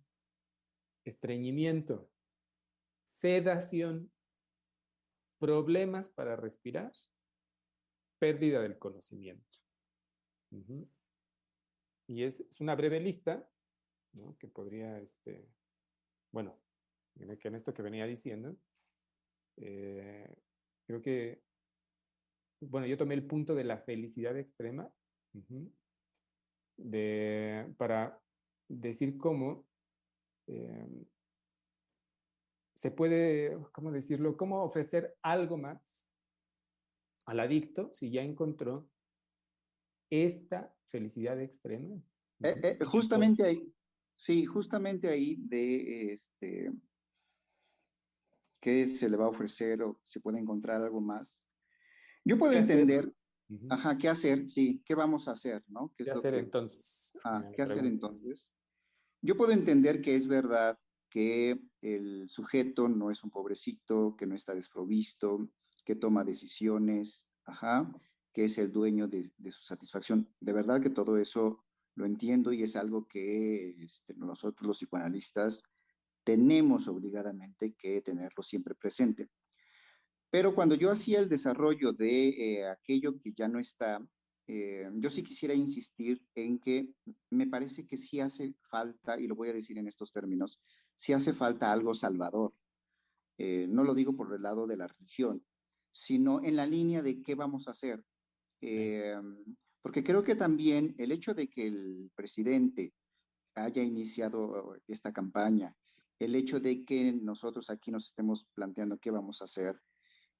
estreñimiento, sedación, problemas para respirar, pérdida del conocimiento. Uh-huh. Y es una breve lista, ¿no? Que podría, bueno, que en esto que venía diciendo, creo que, bueno, yo tomé el punto de la felicidad extrema, uh-huh, para decir cómo se puede, ¿cómo decirlo? Cómo ofrecer algo más al adicto si ya encontró esta felicidad extrema. Justamente ahí, sí, justamente ahí de qué se le va a ofrecer o se puede encontrar algo más. Yo puedo entender, uh-huh, ajá, qué hacer, sí, qué vamos a hacer, ¿no? ¿Qué hacer entonces? ¿Qué hacer entonces? Yo puedo entender que es verdad que el sujeto no es un pobrecito, que no está desprovisto, que toma decisiones, ajá, que es el dueño de su satisfacción. De verdad que todo eso lo entiendo y es algo que nosotros los psicoanalistas tenemos obligadamente que tenerlo siempre presente. Pero cuando yo hacía el desarrollo de aquello que ya no está, yo sí quisiera insistir en que me parece que sí hace falta, y lo voy a decir en estos términos, sí hace falta algo salvador. No lo digo por el lado de la religión, sino en la línea de qué vamos a hacer. Porque creo que también el hecho de que el presidente haya iniciado esta campaña, el hecho de que nosotros aquí nos estemos planteando qué vamos a hacer,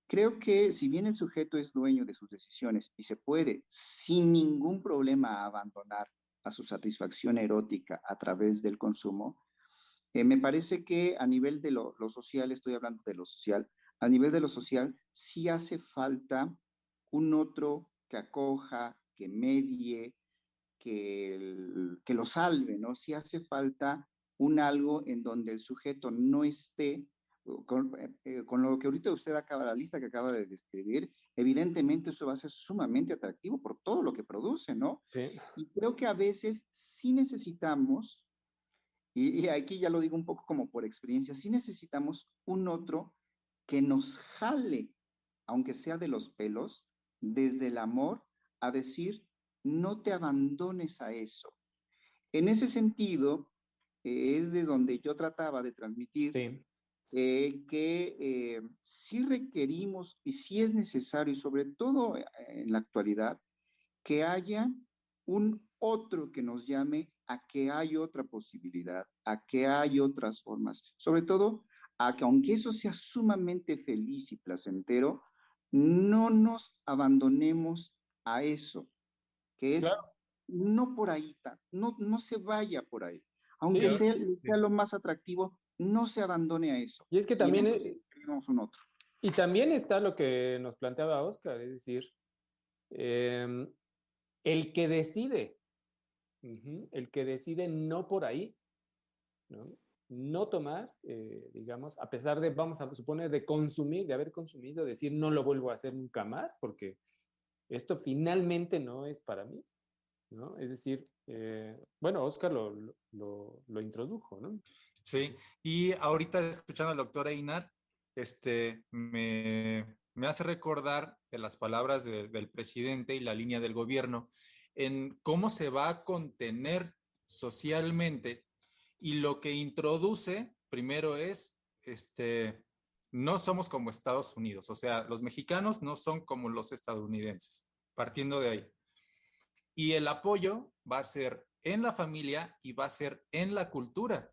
creo que si bien el sujeto es dueño de sus decisiones y se puede sin ningún problema abandonar a su satisfacción erótica a través del consumo, me parece que a nivel de lo social, estoy hablando de lo social, a nivel de lo social sí hace falta un otro que acoja, que medie, que lo salve, ¿no? Sí hace falta un algo en donde el sujeto no esté con lo que ahorita usted acaba, la lista que acaba de describir, evidentemente eso va a ser sumamente atractivo por todo lo que produce, ¿no? Sí. Y creo que a veces sí necesitamos, y aquí ya lo digo un poco como por experiencia, sí necesitamos un otro que nos jale, aunque sea de los pelos, desde el amor, a decir, no te abandones a eso. En ese sentido, es de donde yo trataba de transmitir, sí, que sí requerimos y sí es necesario, y sobre todo en la actualidad, que haya un otro que nos llame a que hay otra posibilidad, a que hay otras formas, sobre todo a que aunque eso sea sumamente feliz y placentero, no nos abandonemos a eso, que es, claro, no por ahí, no se vaya por ahí, aunque sí, sea lo más atractivo, no se abandone a eso. y es que Y en también, eso sí tenemos un otro. y también está lo que nos planteaba Oscar, es decir, el que decide, el que decide no por ahí, ¿no? No tomar, digamos, a pesar de, vamos a suponer, de consumir, de haber consumido, decir no lo vuelvo a hacer nunca más porque esto finalmente no es para mí, ¿no? Es decir, bueno, Oscar lo introdujo, ¿no? Sí, y ahorita escuchando al doctor Einar, me hace recordar de las palabras del presidente y la línea del gobierno en cómo se va a contener socialmente, y lo que introduce primero es, no somos como Estados Unidos, o sea, los mexicanos no son como los estadounidenses, partiendo de ahí. Y el apoyo va a ser en la familia y va a ser en la cultura.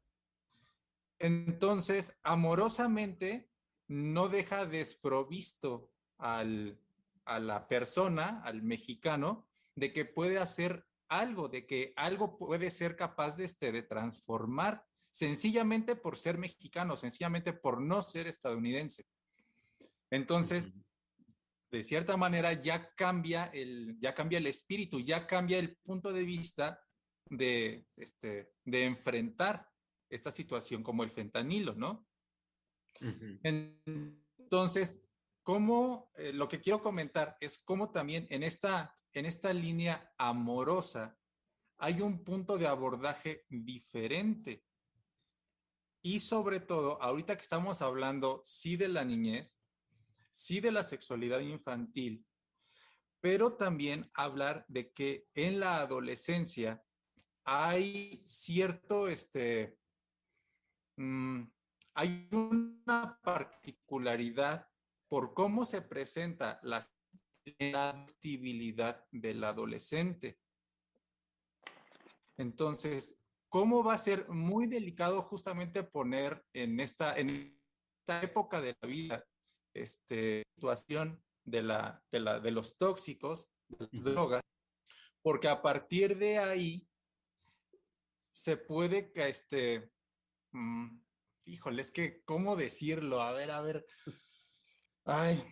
Entonces, amorosamente, no deja desprovisto a la persona, al mexicano, de que puede hacer algo, de que algo puede ser capaz de transformar, sencillamente por ser mexicano, sencillamente por no ser estadounidense. Entonces, de cierta manera, ya cambia el espíritu, ya cambia el punto de vista de enfrentar esta situación como el fentanilo, ¿no? Entonces, lo que quiero comentar es cómo también en esta línea amorosa hay un punto de abordaje diferente. Y sobre todo, ahorita que estamos hablando sí de la niñez, sí de la sexualidad infantil, pero también hablar de que en la adolescencia hay cierto, hay una particularidad por cómo se presenta la actividad del adolescente. Entonces, ¿cómo va a ser muy delicado justamente poner en esta época de la vida situación de los tóxicos, de las drogas? Porque a partir de ahí se puede híjole, es que, ¿cómo decirlo? A ver. Ay,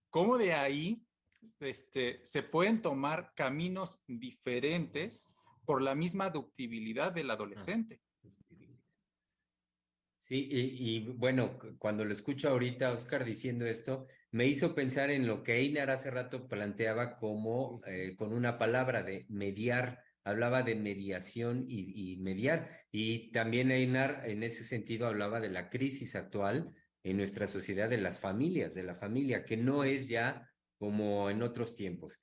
¿cómo de ahí se pueden tomar caminos diferentes por la misma ductibilidad del adolescente? Sí, y bueno, cuando lo escucho ahorita, Oscar, diciendo esto, me hizo pensar en lo que Einar hace rato planteaba como con una palabra de mediar, hablaba de mediación y mediar, y también Einar en ese sentido hablaba de la crisis actual en nuestra sociedad, de las familias, de la familia, que no es ya como en otros tiempos.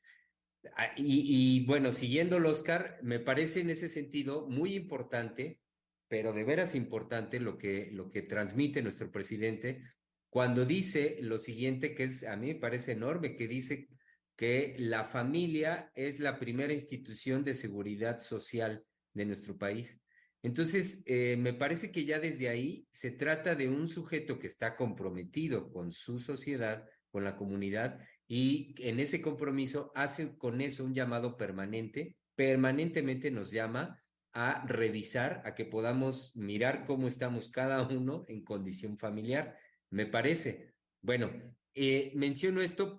Y bueno, siguiendo el Oscar, me parece en ese sentido muy importante, pero de veras importante lo que transmite nuestro presidente cuando dice lo siguiente, que a mí me parece enorme, que dice que la familia es la primera institución de seguridad social de nuestro país. Entonces, me parece que ya desde ahí se trata de un sujeto que está comprometido con su sociedad, con la comunidad, y en ese compromiso hace con eso un llamado permanente, permanentemente nos llama a revisar, a que podamos mirar cómo estamos cada uno en condición familiar, me parece. Bueno, menciono esto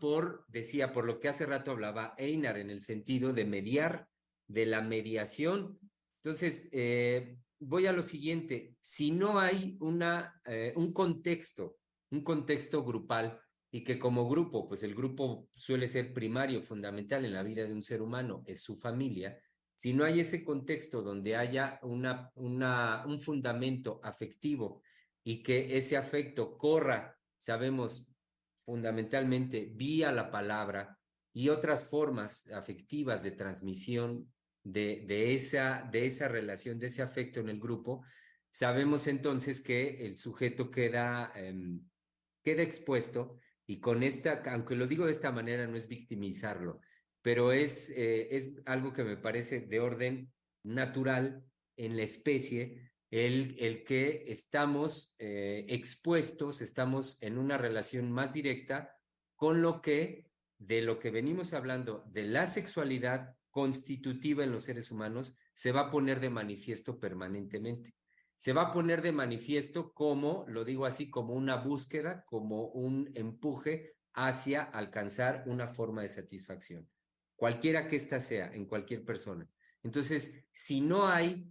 decía, por lo que hace rato hablaba Einar, en el sentido de mediar, de la mediación. Entonces, voy a lo siguiente, si no hay un contexto grupal, y que como grupo, pues el grupo suele ser primario, fundamental en la vida de un ser humano, es su familia. Si no hay ese contexto donde haya un fundamento afectivo y que ese afecto corra, sabemos, fundamentalmente vía la palabra y otras formas afectivas de transmisión de esa relación, de ese afecto en el grupo, sabemos entonces que el sujeto queda expuesto. Y con aunque lo digo de esta manera, no es victimizarlo, pero es algo que me parece de orden natural en la especie, el que estamos expuestos, estamos en una relación más directa con de lo que venimos hablando, de la sexualidad constitutiva en los seres humanos, se va a poner de manifiesto permanentemente. Se va a poner de manifiesto como, lo digo así, como una búsqueda, como un empuje hacia alcanzar una forma de satisfacción, cualquiera que ésta sea, en cualquier persona. Entonces, si no hay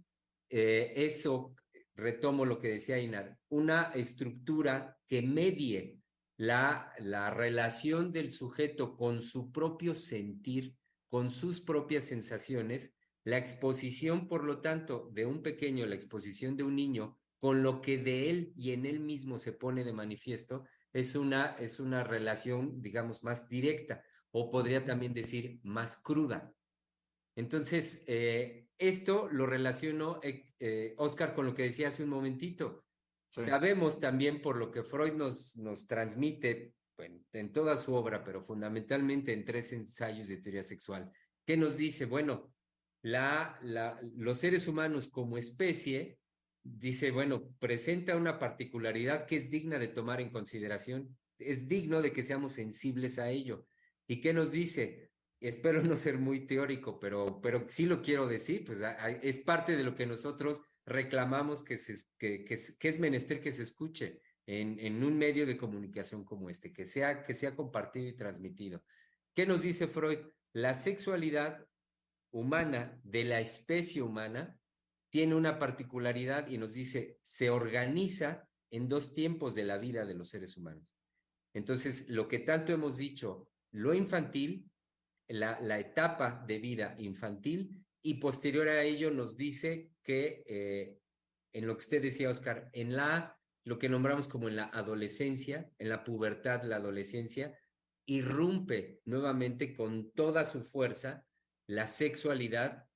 eso, retomo lo que decía Inar, una estructura que medie la relación del sujeto con su propio sentir, con sus propias sensaciones, la exposición, por lo tanto, de un pequeño, la exposición de un niño con lo que de él y en él mismo se pone de manifiesto, es una relación, digamos, más directa, o podría también decir más cruda. Entonces, esto lo relaciono, Oscar, con lo que decía hace un momentito. Sí. Sabemos también por lo que Freud nos transmite, bueno, en toda su obra, pero fundamentalmente en 3 ensayos de teoría sexual, que nos dice, bueno, los seres humanos como especie, dice, bueno, presenta una particularidad que es digna de tomar en consideración, es digno de que seamos sensibles a ello. ¿Y qué nos dice? espero no ser muy teórico, pero sí lo quiero decir, pues es parte de lo que nosotros reclamamos que es menester que se escuche en un medio de comunicación como este, que sea compartido y transmitido. ¿Qué nos dice Freud? La sexualidad humana de la especie humana tiene una particularidad y nos dice, se organiza en dos tiempos de la vida de los seres humanos. Entonces, lo que tanto hemos dicho, lo infantil, la etapa de vida infantil, y posterior a ello nos dice que, en lo que usted decía, Oscar, lo que nombramos como en la adolescencia, en la pubertad, la adolescencia, irrumpe nuevamente con toda su fuerza la sexualidad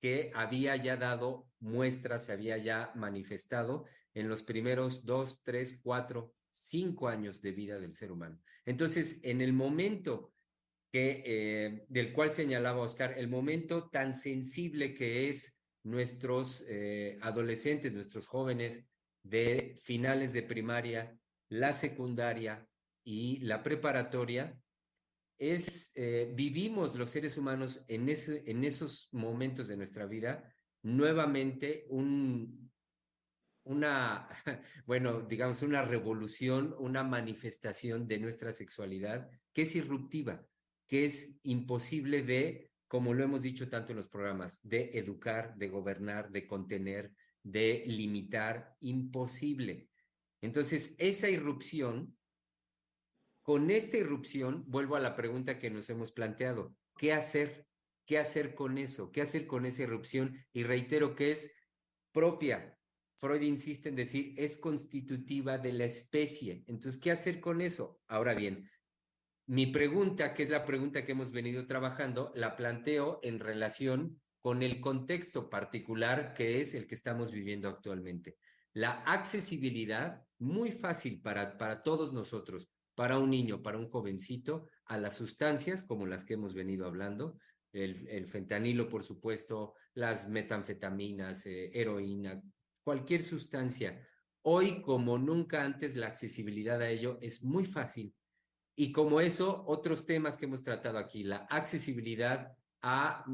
que había ya dado muestras, se había ya manifestado en los primeros 2, 3, 4, 5 años de vida del ser humano. Entonces, en el momento del cual señalaba Oscar, el momento tan sensible que es nuestros adolescentes, nuestros jóvenes de finales de primaria, la secundaria y la preparatoria, vivimos los seres humanos en esos momentos de nuestra vida nuevamente bueno, digamos, una revolución, una manifestación de nuestra sexualidad que es irruptiva, que es imposible como lo hemos dicho tanto en los programas, de educar, de gobernar, de contener, de limitar, imposible. Entonces, con esta irrupción, vuelvo a la pregunta que nos hemos planteado, ¿qué hacer? ¿Qué hacer con eso? ¿Qué hacer con esa irrupción? Y reitero que es propia. Freud insiste en decir, es constitutiva de la especie. Entonces, ¿qué hacer con eso? Ahora bien, mi pregunta, que es la pregunta que hemos venido trabajando, la planteo en relación con el contexto particular que es el que estamos viviendo actualmente. La accesibilidad, muy fácil para todos nosotros, para un niño, para un jovencito, a las sustancias como las que hemos venido hablando, el fentanilo, por supuesto, las metanfetaminas, heroína, cualquier sustancia. Hoy, como nunca antes, la accesibilidad a ello es muy fácil. Y como eso, otros temas que hemos tratado aquí, la accesibilidad a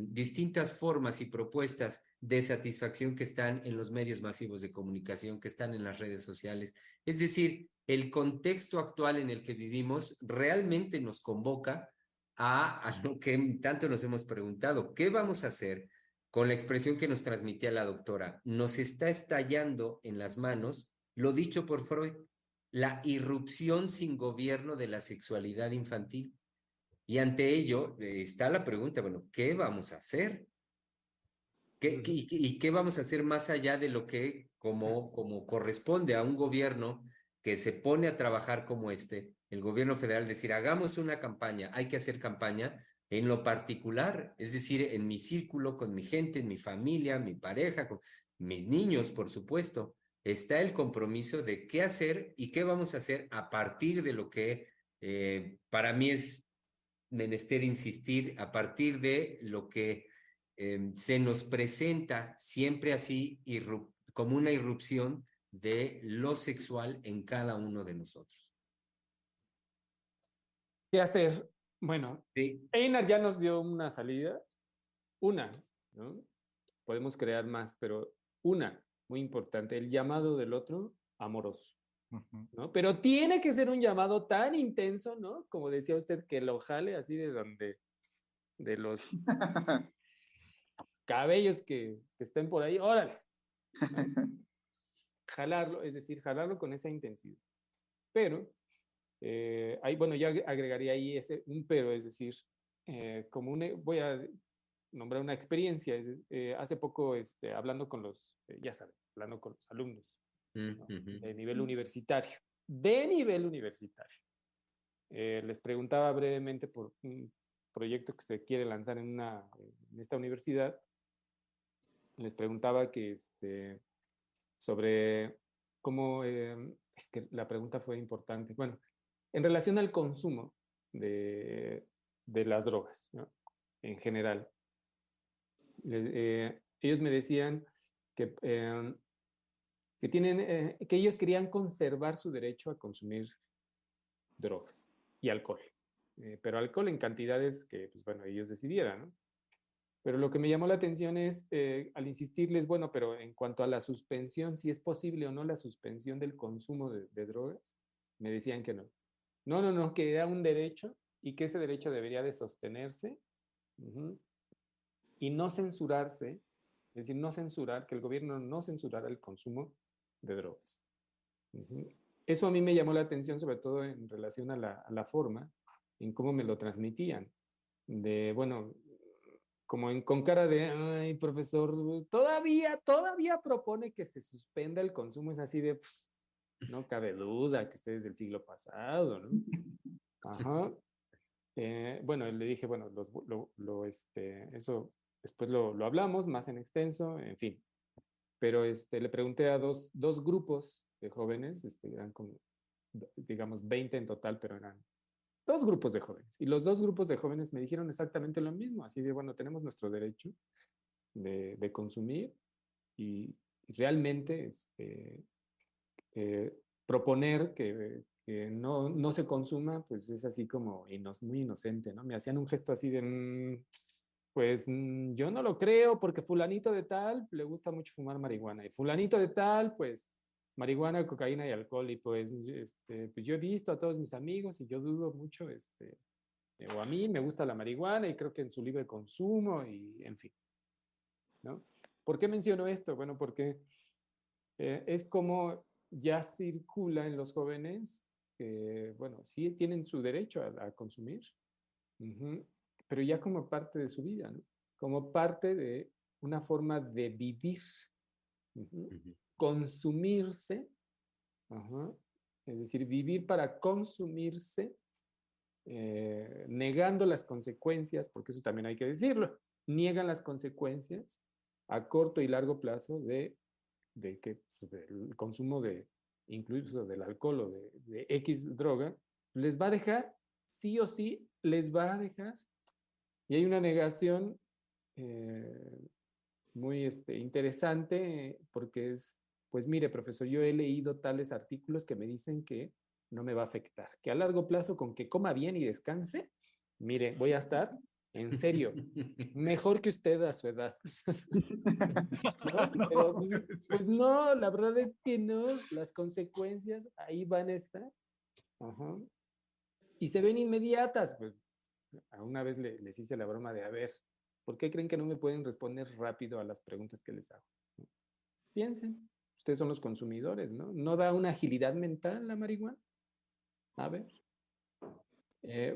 distintas formas y propuestas de satisfacción que están en los medios masivos de comunicación, que están en las redes sociales. Es decir, el contexto actual en el que vivimos realmente nos convoca a lo que tanto nos hemos preguntado, ¿qué vamos a hacer con la expresión que nos transmitía la doctora? Nos está estallando en las manos lo dicho por Freud, la irrupción sin gobierno de la sexualidad infantil. Y ante ello está la pregunta, bueno, ¿qué vamos a hacer? ¿Y qué vamos a hacer más allá de lo que como corresponde a un gobierno que se pone a trabajar como el gobierno federal, decir, hagamos una campaña, hay que hacer campaña en lo particular, es decir, en mi círculo, con mi gente, en mi familia, mi pareja, con mis niños, por supuesto, está el compromiso de qué hacer y qué vamos a hacer a partir de lo que para mí es menester insistir, a partir de lo que se nos presenta siempre así como una irrupción de lo sexual en cada uno de nosotros. ¿Qué hacer? Bueno, Sí. Einar ya nos dio una salida, ¿no? Podemos crear más, pero una, muy importante, el llamado del otro amoroso, ¿no? Pero tiene que ser un llamado tan intenso, ¿no? Como decía usted, que lo jale así de los cabellos que estén por ahí, órale, ¿no? Jalarlo, es decir, jalarlo con esa intensidad. Pero, bueno, yo agregaría ahí un pero, es decir, voy a nombrar una experiencia. Hace poco, hablando con ya saben, hablando con los alumnos, ¿no? De nivel universitario, les preguntaba brevemente por un proyecto que se quiere lanzar en esta universidad. Les preguntaba sobre cómo, es que la pregunta fue importante. Bueno, en relación al consumo de las drogas, ¿no? En general. Ellos me decían que ellos querían conservar su derecho a consumir drogas y alcohol, pero alcohol en cantidades que, pues bueno, ellos decidieran, ¿no? Pero lo que me llamó la atención es, al insistirles, bueno, pero en cuanto a la suspensión, si es posible o no la suspensión del consumo de drogas, me decían que no. No, no, no, que era un derecho y que ese derecho debería de sostenerse y no censurarse, es decir, no censurar, que el gobierno no censurara el consumo de drogas. Eso a mí me llamó la atención, sobre todo en relación a la forma en cómo me lo transmitían. De, bueno, como con cara de, ay, profesor, todavía propone que se suspenda el consumo. Es así de, no cabe duda que usted es del siglo pasado, ¿no? Ajá. Bueno, le dije, bueno, eso después lo hablamos más en extenso, en fin. Pero le pregunté a dos grupos de jóvenes, eran como, digamos, 20 en total, pero eran dos grupos de jóvenes. Y los dos grupos de jóvenes me dijeron exactamente lo mismo, así de, bueno, tenemos nuestro derecho de consumir y realmente proponer que no se consuma, pues es así como muy inocente, ¿no? Me hacían un gesto así de, pues yo no lo creo porque fulanito de tal le gusta mucho fumar marihuana y fulanito de tal, pues marihuana, cocaína y alcohol y pues, pues yo he visto a todos mis amigos y yo dudo mucho, o a mí me gusta la marihuana y creo que en su libre consumo y en fin, ¿no? ¿Por qué menciono esto? Bueno, porque es como ya circula en los jóvenes que, bueno, sí tienen su derecho a consumir, pero ya como parte de su vida, ¿no? Como parte de una forma de vivir, consumirse, es decir, vivir para consumirse, negando las consecuencias, porque eso también hay que decirlo, niegan las consecuencias a corto y largo plazo de que pues, el consumo incluso del alcohol o de X droga, les va a dejar, sí o sí, les va a dejar. Y hay una negación muy interesante porque es, pues mire, profesor, yo he leído tales artículos que me dicen que no me va a afectar, que a largo plazo con que coma bien y descanse, mire, voy a estar, en serio, mejor que usted a su edad. ¿No? Pero pues no, la verdad es que no, las consecuencias ahí van a estar. Ajá. Y se ven inmediatas, pues a una vez les hice la broma de, a ver, ¿por qué creen que no me pueden responder rápido a las preguntas que les hago? Piensen, ustedes son los consumidores, ¿no? ¿No da una agilidad mental la marihuana? A ver.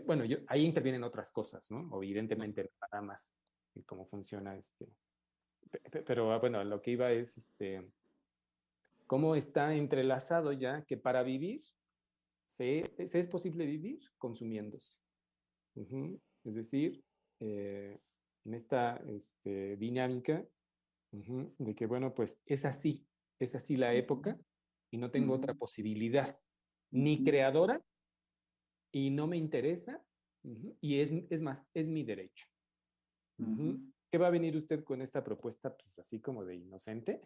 Bueno, ahí intervienen otras cosas, ¿no? Evidentemente el paramas y cómo funciona pero bueno, lo que iba es cómo está entrelazado ya que para vivir se es posible vivir consumiéndose. Es decir, en esta dinámica de que, bueno, pues es así la época y no tengo otra posibilidad, ni creadora, y no me interesa, y es más, es mi derecho. ¿Qué va a venir usted con esta propuesta, pues así como de inocente?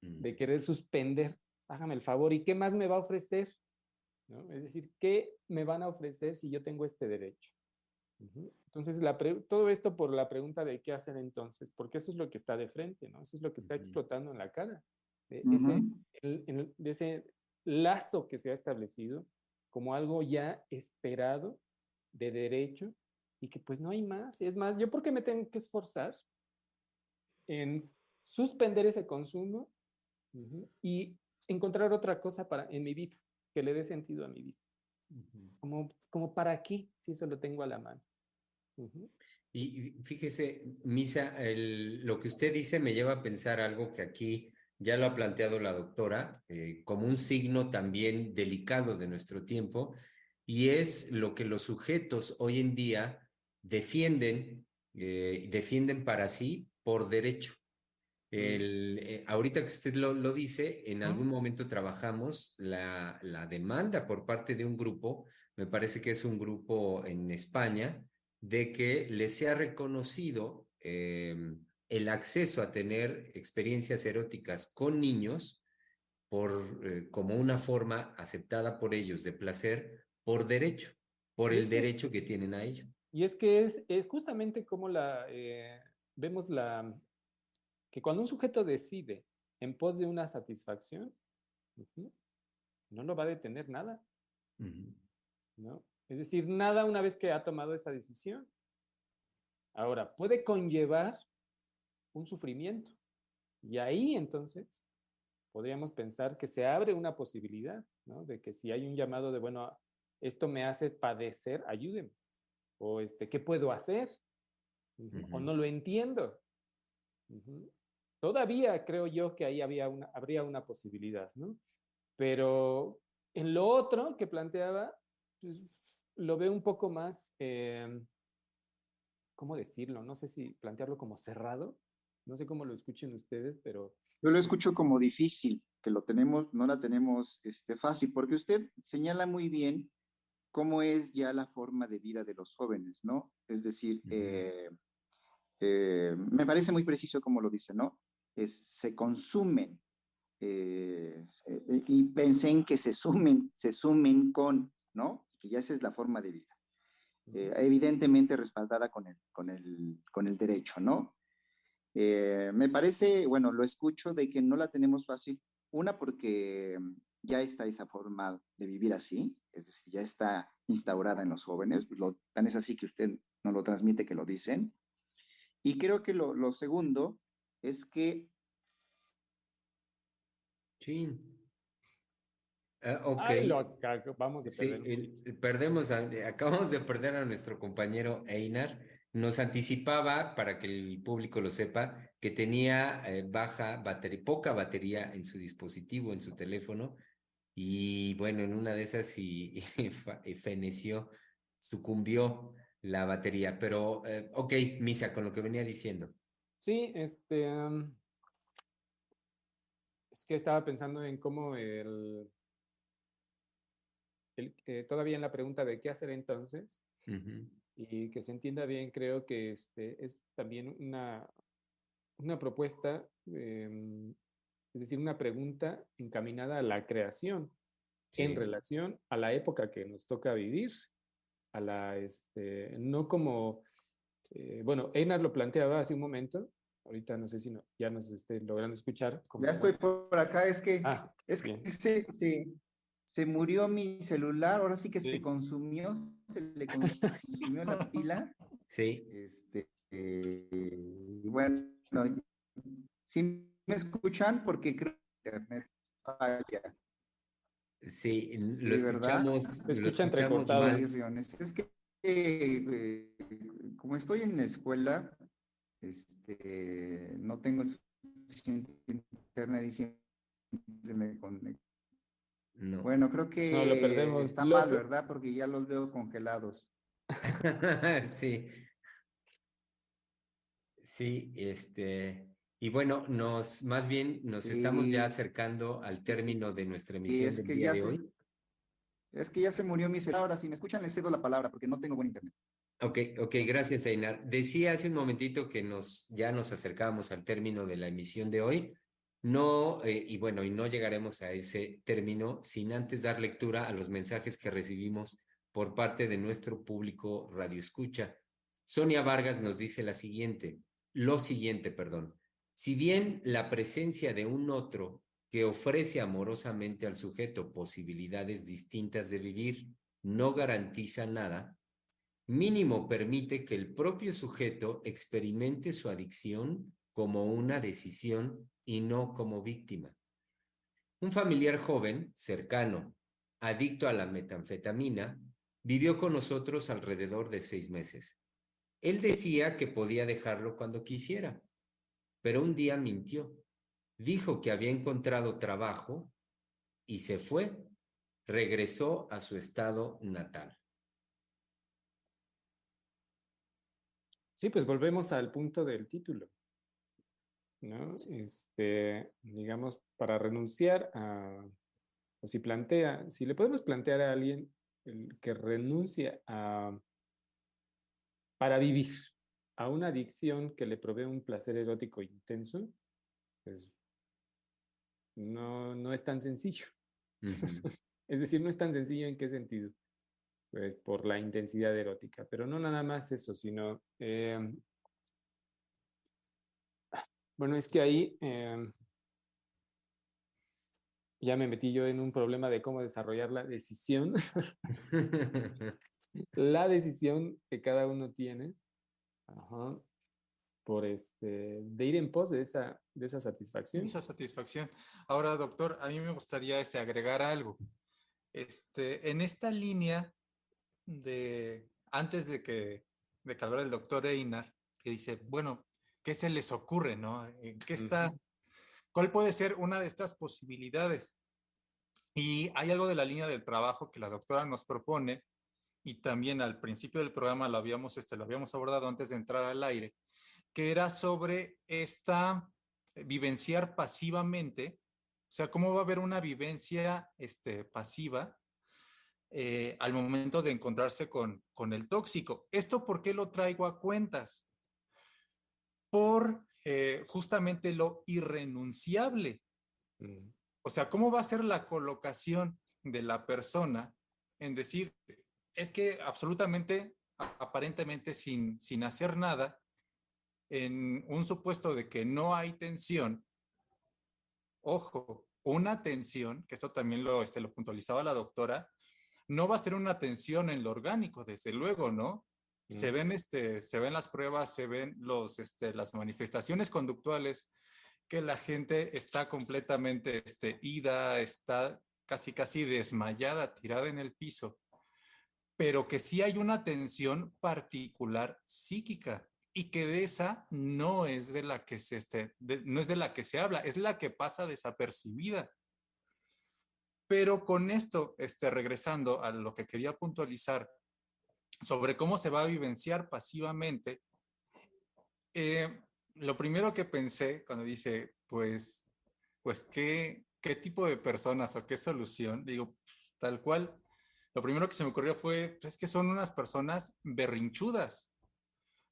De querer suspender, hágame el favor, ¿y qué más me va a ofrecer? ¿No? Es decir, ¿qué me van a ofrecer si yo tengo este derecho? Entonces, todo esto por la pregunta de qué hacer entonces, porque eso es lo que está de frente, ¿no? Eso es lo que está explotando en la cara, de ese lazo que se ha establecido como algo ya esperado de derecho y que pues no hay más. Es más, ¿yo por qué me tengo que esforzar en suspender ese consumo y encontrar otra cosa en mi vida que le dé sentido a mi vida? Como para qué, si eso lo tengo a la mano. Y fíjese, Misa, lo que usted dice me lleva a pensar algo que aquí ya lo ha planteado la doctora, como un signo también delicado de nuestro tiempo, y es lo que los sujetos hoy en día defienden para sí por derecho. Ahorita que usted lo dice, en algún momento trabajamos la demanda por parte de un grupo, me parece que es un grupo en España, de que les sea reconocido el acceso a tener experiencias eróticas con niños como una forma aceptada por ellos de placer por derecho, por Y el es que es, derecho que tienen a ello. y es que es justamente como vemos que cuando un sujeto decide en pos de una satisfacción, ujú, no lo va a detener nada, Ujú. ¿no? Es decir, nada una vez que ha tomado esa decisión. Ahora, puede conllevar un sufrimiento. Y ahí entonces podríamos pensar que se abre una posibilidad, ¿no? De que si hay un llamado de, bueno, esto me hace padecer, ayúdenme. O ¿qué puedo hacer? Ujú. O no lo entiendo. Ujú. Todavía creo yo que ahí habría una posibilidad, ¿no? Pero en lo otro que planteaba, pues, lo veo un poco más, ¿cómo decirlo? No sé si plantearlo como cerrado, no sé cómo lo escuchen ustedes, pero Yo lo escucho como difícil, que lo tenemos, no la tenemos fácil, porque usted señala muy bien cómo es ya la forma de vida de los jóvenes, ¿no? Es decir, Ujú. me parece muy preciso como lo dice, ¿no? Se consumen, y pensé en que se sumen con, ¿no? Que ya esa es la forma de vida. ujú, Evidentemente respaldada con el derecho, ¿no? Me parece, bueno, lo escucho de que no la tenemos fácil, una porque ya está esa forma de vivir así, es decir, ya está instaurada en los jóvenes, tan es así que usted no lo transmite que lo dicen. Y creo que lo segundo es que Sí. Ok. ay, vamos a perder Sí, un poquito. acabamos de perder a nuestro compañero Einar. Nos anticipaba, para que el público lo sepa, que tenía baja batería, poca batería en su dispositivo, en su teléfono, y bueno, en una de esas y, feneció, sucumbió la batería. Pero, ok, Misa, con lo que venía diciendo. Sí, es que estaba pensando en cómo todavía en la pregunta de qué hacer entonces, Ujú. y que se entienda bien, creo que es también una propuesta, es decir, una pregunta encaminada a la creación en Sí. relación a la época que nos toca vivir, no como, bueno, Einar lo planteaba hace un momento, ahorita no sé si ya nos esté logrando escuchar, ya como, estoy bueno, por acá, ah, es que bien, se murió mi celular, ahora sí que se sí, consumió, se le consumió la pila. Sí, Bueno, si me escuchan porque creo que internet falla. sí, Sí, ¿verdad? se lo escucha escuchamos entrecortado. Sí, mal. Riones. Es que como estoy en la escuela, no tengo el suficiente internet y siempre me conecto. No. Bueno, creo No, lo que perdemos. está mal, ¿verdad? Porque ya los veo congelados. Sí, sí, y bueno, más bien nos estamos ya Sí, acercando al término de nuestra y emisión del día de hoy. es que ya se murió mi celular. Ahora, si me escuchan, les cedo la palabra porque no tengo buen internet. Ok, ok, gracias, Einar. Decía hace un momentito que ya nos acercábamos al término de la emisión de hoy. No, y bueno, y no llegaremos a ese término sin antes dar lectura a los mensajes que recibimos por parte de nuestro público Radio Escucha. Sonia Vargas nos dice lo siguiente, perdón. Si bien la presencia de un otro que ofrece amorosamente al sujeto posibilidades distintas de vivir no garantiza nada, mínimo permite que el propio sujeto experimente su adicción como una decisión y no como víctima. Un familiar joven, cercano, adicto a la metanfetamina, vivió con nosotros alrededor de 6 meses. Él decía que podía dejarlo cuando quisiera, pero un día mintió. Dijo que había encontrado trabajo y se fue. Regresó a su estado natal. Sí, pues volvemos al punto del título, ¿no? Digamos, para renunciar o si le podemos plantear a alguien el que renuncia para vivir a una adicción que le provee un placer erótico intenso, pues no es tan sencillo. Uh -huh. Es decir, no es tan sencillo en qué sentido. pues, por la intensidad erótica. Pero no nada más eso, sino, bueno, es que ahí ya me metí yo en un problema de cómo desarrollar la decisión, la decisión que cada uno tiene, ajá, por de ir en pos de esa satisfacción. Esa satisfacción. Ahora, doctor, a mí me gustaría agregar algo. En esta línea antes de que hablara el doctor Einar, que dice, bueno, ¿qué se les ocurre, no? ¿En qué está? ¿Cuál puede ser una de estas posibilidades? Y hay algo de la línea del trabajo que la doctora nos propone, y también al principio del programa lo habíamos abordado antes de entrar al aire, que era sobre vivenciar pasivamente, o sea, cómo va a haber una vivencia pasiva al momento de encontrarse con el tóxico. ¿Esto por qué lo traigo a cuentas? Por justamente lo irrenunciable. O sea, ¿cómo va a ser la colocación de la persona en decir, es que absolutamente, aparentemente sin hacer nada, en un supuesto de que no hay tensión? Ojo, una tensión, que esto también lo puntualizaba la doctora, no va a ser una tensión en lo orgánico, desde luego, ¿no? Se ven las pruebas, se ven las manifestaciones conductuales, que la gente está completamente ida, está casi desmayada, tirada en el piso, pero que sí hay una tensión particular psíquica y que de esa no es de la que no es de la que se habla, es la que pasa desapercibida. Pero con esto, regresando a lo que quería puntualizar sobre cómo se va a vivenciar pasivamente, lo primero que pensé cuando dice, pues ¿qué tipo de personas o qué solución? Digo, pues, tal cual, lo primero que se me ocurrió fue, pues, es que son unas personas berrinchudas.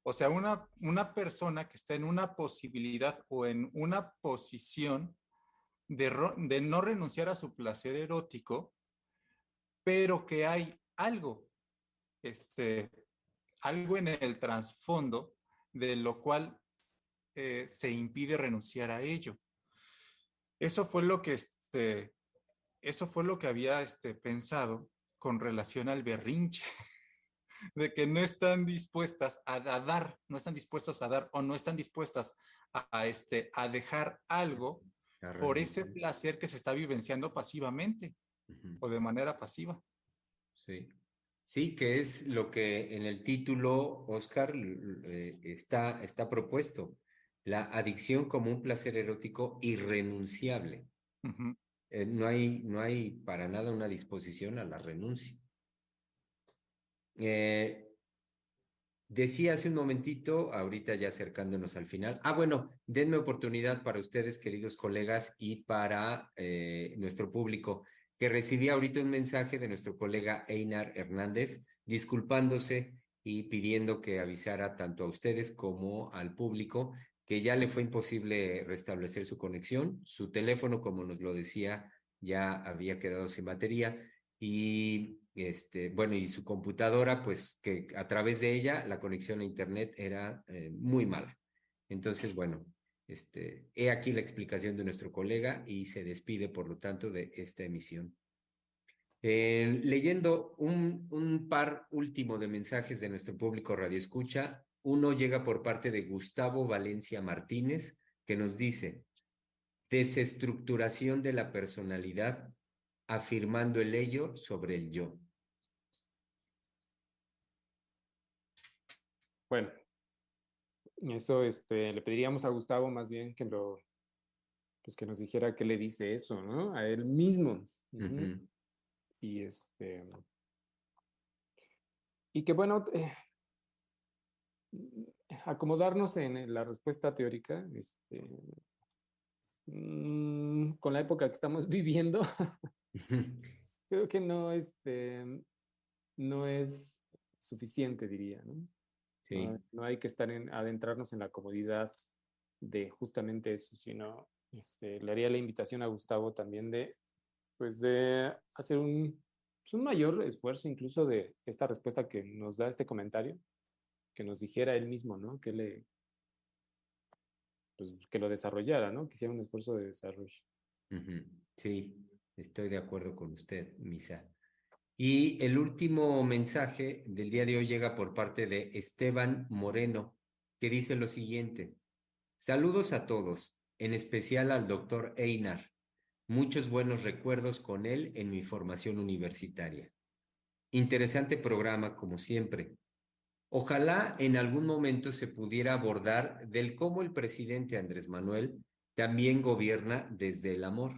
O sea, una persona que está en una posibilidad o en una posición de no renunciar a su placer erótico, pero que hay algo en el trasfondo de lo cual se impide renunciar a ello. Eso fue lo que, eso fue lo que había pensado con relación al berrinche, de que no están dispuestas a dar, no están dispuestas a dar o no están dispuestas a dejar algo por ese placer que se está vivenciando pasivamente o de manera pasiva. Sí. Sí, que es lo que en el título, Oscar, está propuesto. La adicción como un placer erótico irrenunciable. Uh-huh. No hay para nada una disposición a la renuncia. Decía hace un momentito, ahorita ya acercándonos al final. Bueno, denme oportunidad para ustedes, queridos colegas, y para nuestro público, que recibí ahorita un mensaje de nuestro colega Einar Hernández, disculpándose y pidiendo que avisara tanto a ustedes como al público que ya le fue imposible restablecer su conexión. Su teléfono, como nos lo decía, ya había quedado sin batería. Y bueno, y su computadora, pues que a través de ella la conexión a internet era muy mala. Entonces, bueno, he aquí la explicación de nuestro colega y se despide, por lo tanto, de esta emisión. Leyendo un par último de mensajes de nuestro público Radio Escucha, uno llega por parte de Gustavo Valencia Martínez, que nos dice: desestructuración de la personalidad, afirmando el ello sobre el yo. Bueno, eso le pediríamos a Gustavo más bien pues que nos dijera qué le dice eso, ¿no? A él mismo. Uh-huh. Y y que bueno, acomodarnos en la respuesta teórica, con la época que estamos viviendo, creo que no es suficiente, diría, ¿no? Sí. No hay que adentrarnos en la comodidad de justamente eso, sino le haría la invitación a Gustavo también de hacer un pues, un mayor esfuerzo incluso de esta respuesta que nos da este comentario, que nos dijera él mismo, ¿no? Pues, que lo desarrollara, ¿no? Que hiciera un esfuerzo de desarrollo. Sí, estoy de acuerdo con usted, Misa. Y el último mensaje del día de hoy llega por parte de Esteban Moreno, que dice lo siguiente: saludos a todos, en especial al doctor Einar. Muchos buenos recuerdos con él en mi formación universitaria. Interesante programa, como siempre. Ojalá en algún momento se pudiera abordar del cómo el presidente Andrés Manuel también gobierna desde el amor.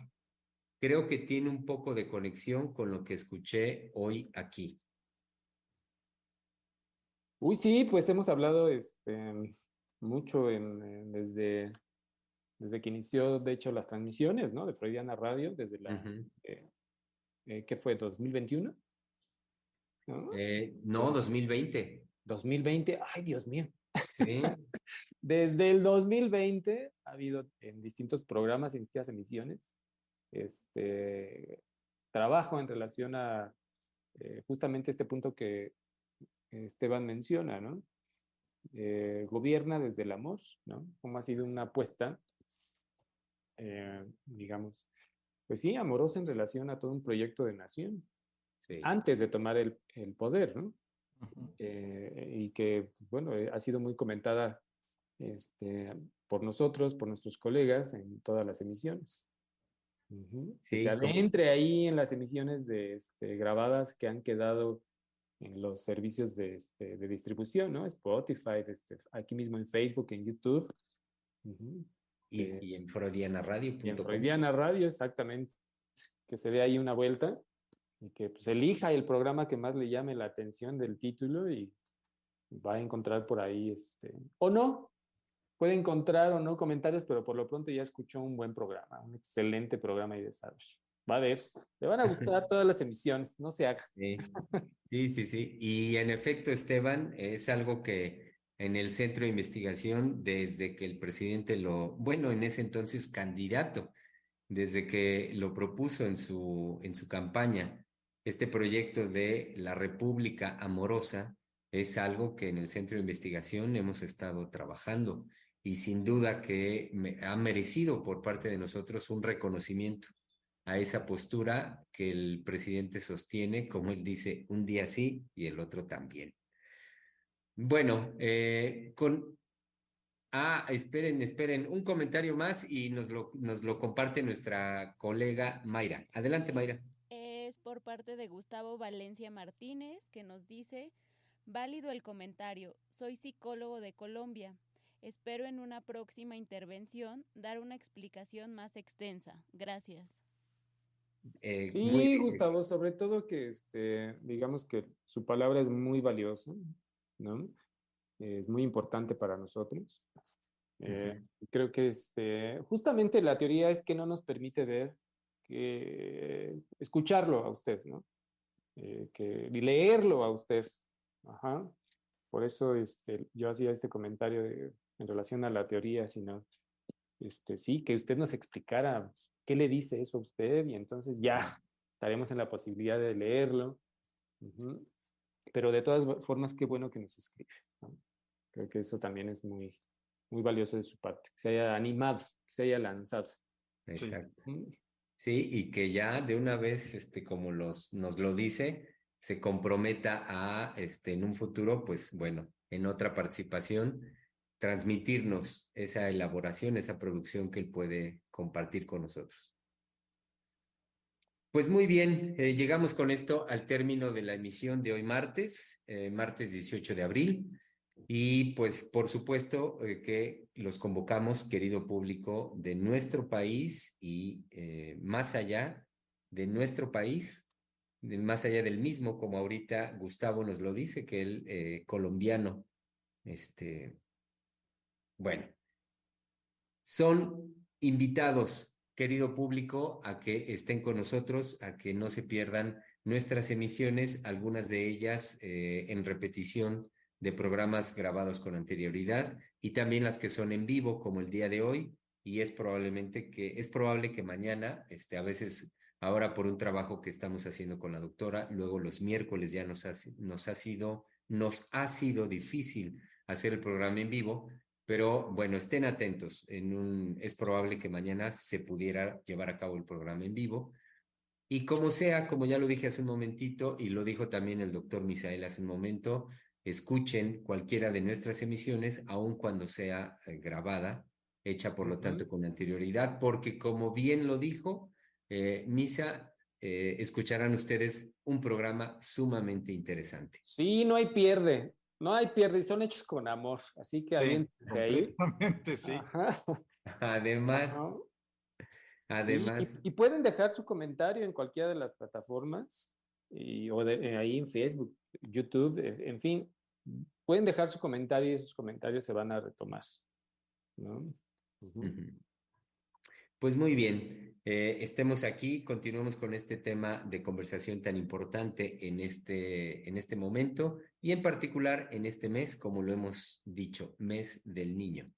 Creo que tiene un poco de conexión con lo que escuché hoy aquí. Uy, sí, pues hemos hablado mucho desde que inició, de hecho, las transmisiones, ¿no? De Freudiana Radio, desde ¿qué fue? ¿2021? ¿No? No, 2020. 2020, ay, Dios mío. Sí. Desde el 2020 ha habido en distintos programas, en distintas emisiones, trabajo en relación a justamente este punto que Esteban menciona, ¿no? Gobierna desde el amor, ¿no? Como ha sido una apuesta, digamos, pues sí, amorosa en relación a todo un proyecto de nación, Sí. antes de tomar el poder, ¿no? Y que, bueno, ha sido muy comentada por nosotros, por nuestros colegas en todas las emisiones. Sí, se adentre ahí en las emisiones grabadas que han quedado en los servicios de distribución, ¿no? Spotify, aquí mismo en Facebook, en YouTube. Y en freudianaradio.com. Y en Freudiana Radio, exactamente. Que se dé ahí una vuelta y que pues, elija el programa que más le llame la atención del título y va a encontrar por ahí, o no, puede encontrar o no comentarios, pero por lo pronto ya escuchó un buen programa, un excelente programa y desarrollo. Va a ver, le van a gustar todas las emisiones, no se haga. Sí. Y en efecto, Esteban, es algo que en el centro de investigación, desde que el presidente bueno, en ese entonces candidato, desde que lo propuso en su campaña, este proyecto de la República Amorosa, es algo que en el centro de investigación hemos estado trabajando y sin duda que ha merecido por parte de nosotros un reconocimiento a esa postura que el presidente sostiene, como él dice, un día sí y el otro también. Bueno, esperen, un comentario más y nos lo comparte nuestra colega Mayra. Adelante, Mayra. Es por parte de Gustavo Valencia Martínez, que nos dice: válido el comentario, soy psicólogo de Colombia. Espero en una próxima intervención dar una explicación más extensa. Gracias. Sí, Gustavo, sobre todo que digamos que su palabra es muy valiosa, ¿no? Es muy importante para nosotros. Creo que justamente la teoría es que no nos permite ver, escucharlo a usted, ¿no? Y leerlo a usted. Ajá. Por eso yo hacía este comentario en relación a la teoría, sino sí, que usted nos explicara pues, qué le dice eso a usted y entonces ya estaremos en la posibilidad de leerlo. Pero de todas formas, qué bueno que nos escribe, ¿no? Creo que eso también es muy, muy valioso de su parte, que se haya animado, que se haya lanzado. Exacto. Sí, y que ya de una vez, como nos lo dice, se comprometa a, en un futuro, pues bueno, en otra participación, transmitirnos esa elaboración, esa producción que él puede compartir con nosotros. Pues muy bien, llegamos con esto al término de la emisión de hoy martes 18 de abril. Y pues por supuesto que los convocamos, querido público de nuestro país y más allá de nuestro país, más allá del mismo, como ahorita Gustavo nos lo dice, que él colombiano, bueno, son invitados, querido público, a que estén con nosotros, a que no se pierdan nuestras emisiones, algunas de ellas en repetición de programas grabados con anterioridad y también las que son en vivo como el día de hoy y es probable que mañana, a veces ahora por un trabajo que estamos haciendo con la doctora. Luego los miércoles ya nos ha sido difícil hacer el programa en vivo, pero bueno, estén atentos. Es probable que mañana se pudiera llevar a cabo el programa en vivo. Y como sea, como ya lo dije hace un momentito, y lo dijo también el doctor Misael hace un momento, escuchen cualquiera de nuestras emisiones, aun cuando sea grabada, hecha por lo tanto con anterioridad, porque como bien lo dijo Misa, escucharán ustedes un programa sumamente interesante. Sí, no hay pierde, y son hechos con amor, así que aviéntense ahí. Completamente, sí. Ajá. Además, Ajá. además. Sí, y pueden dejar su comentario en cualquiera de las plataformas, ahí en Facebook, YouTube, en fin, pueden dejar su comentario y esos comentarios se van a retomar, ¿no? Pues muy bien, estemos aquí, continuemos con este tema de conversación tan importante en este momento y en particular en este mes, como lo hemos dicho, mes del niño.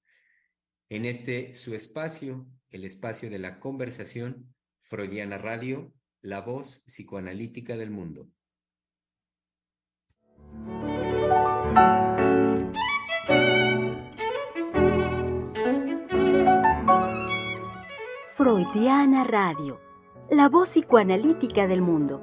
En su espacio, el espacio de la conversación, Freudiana Radio, la voz psicoanalítica del mundo. Freudiana Radio, la voz psicoanalítica del mundo.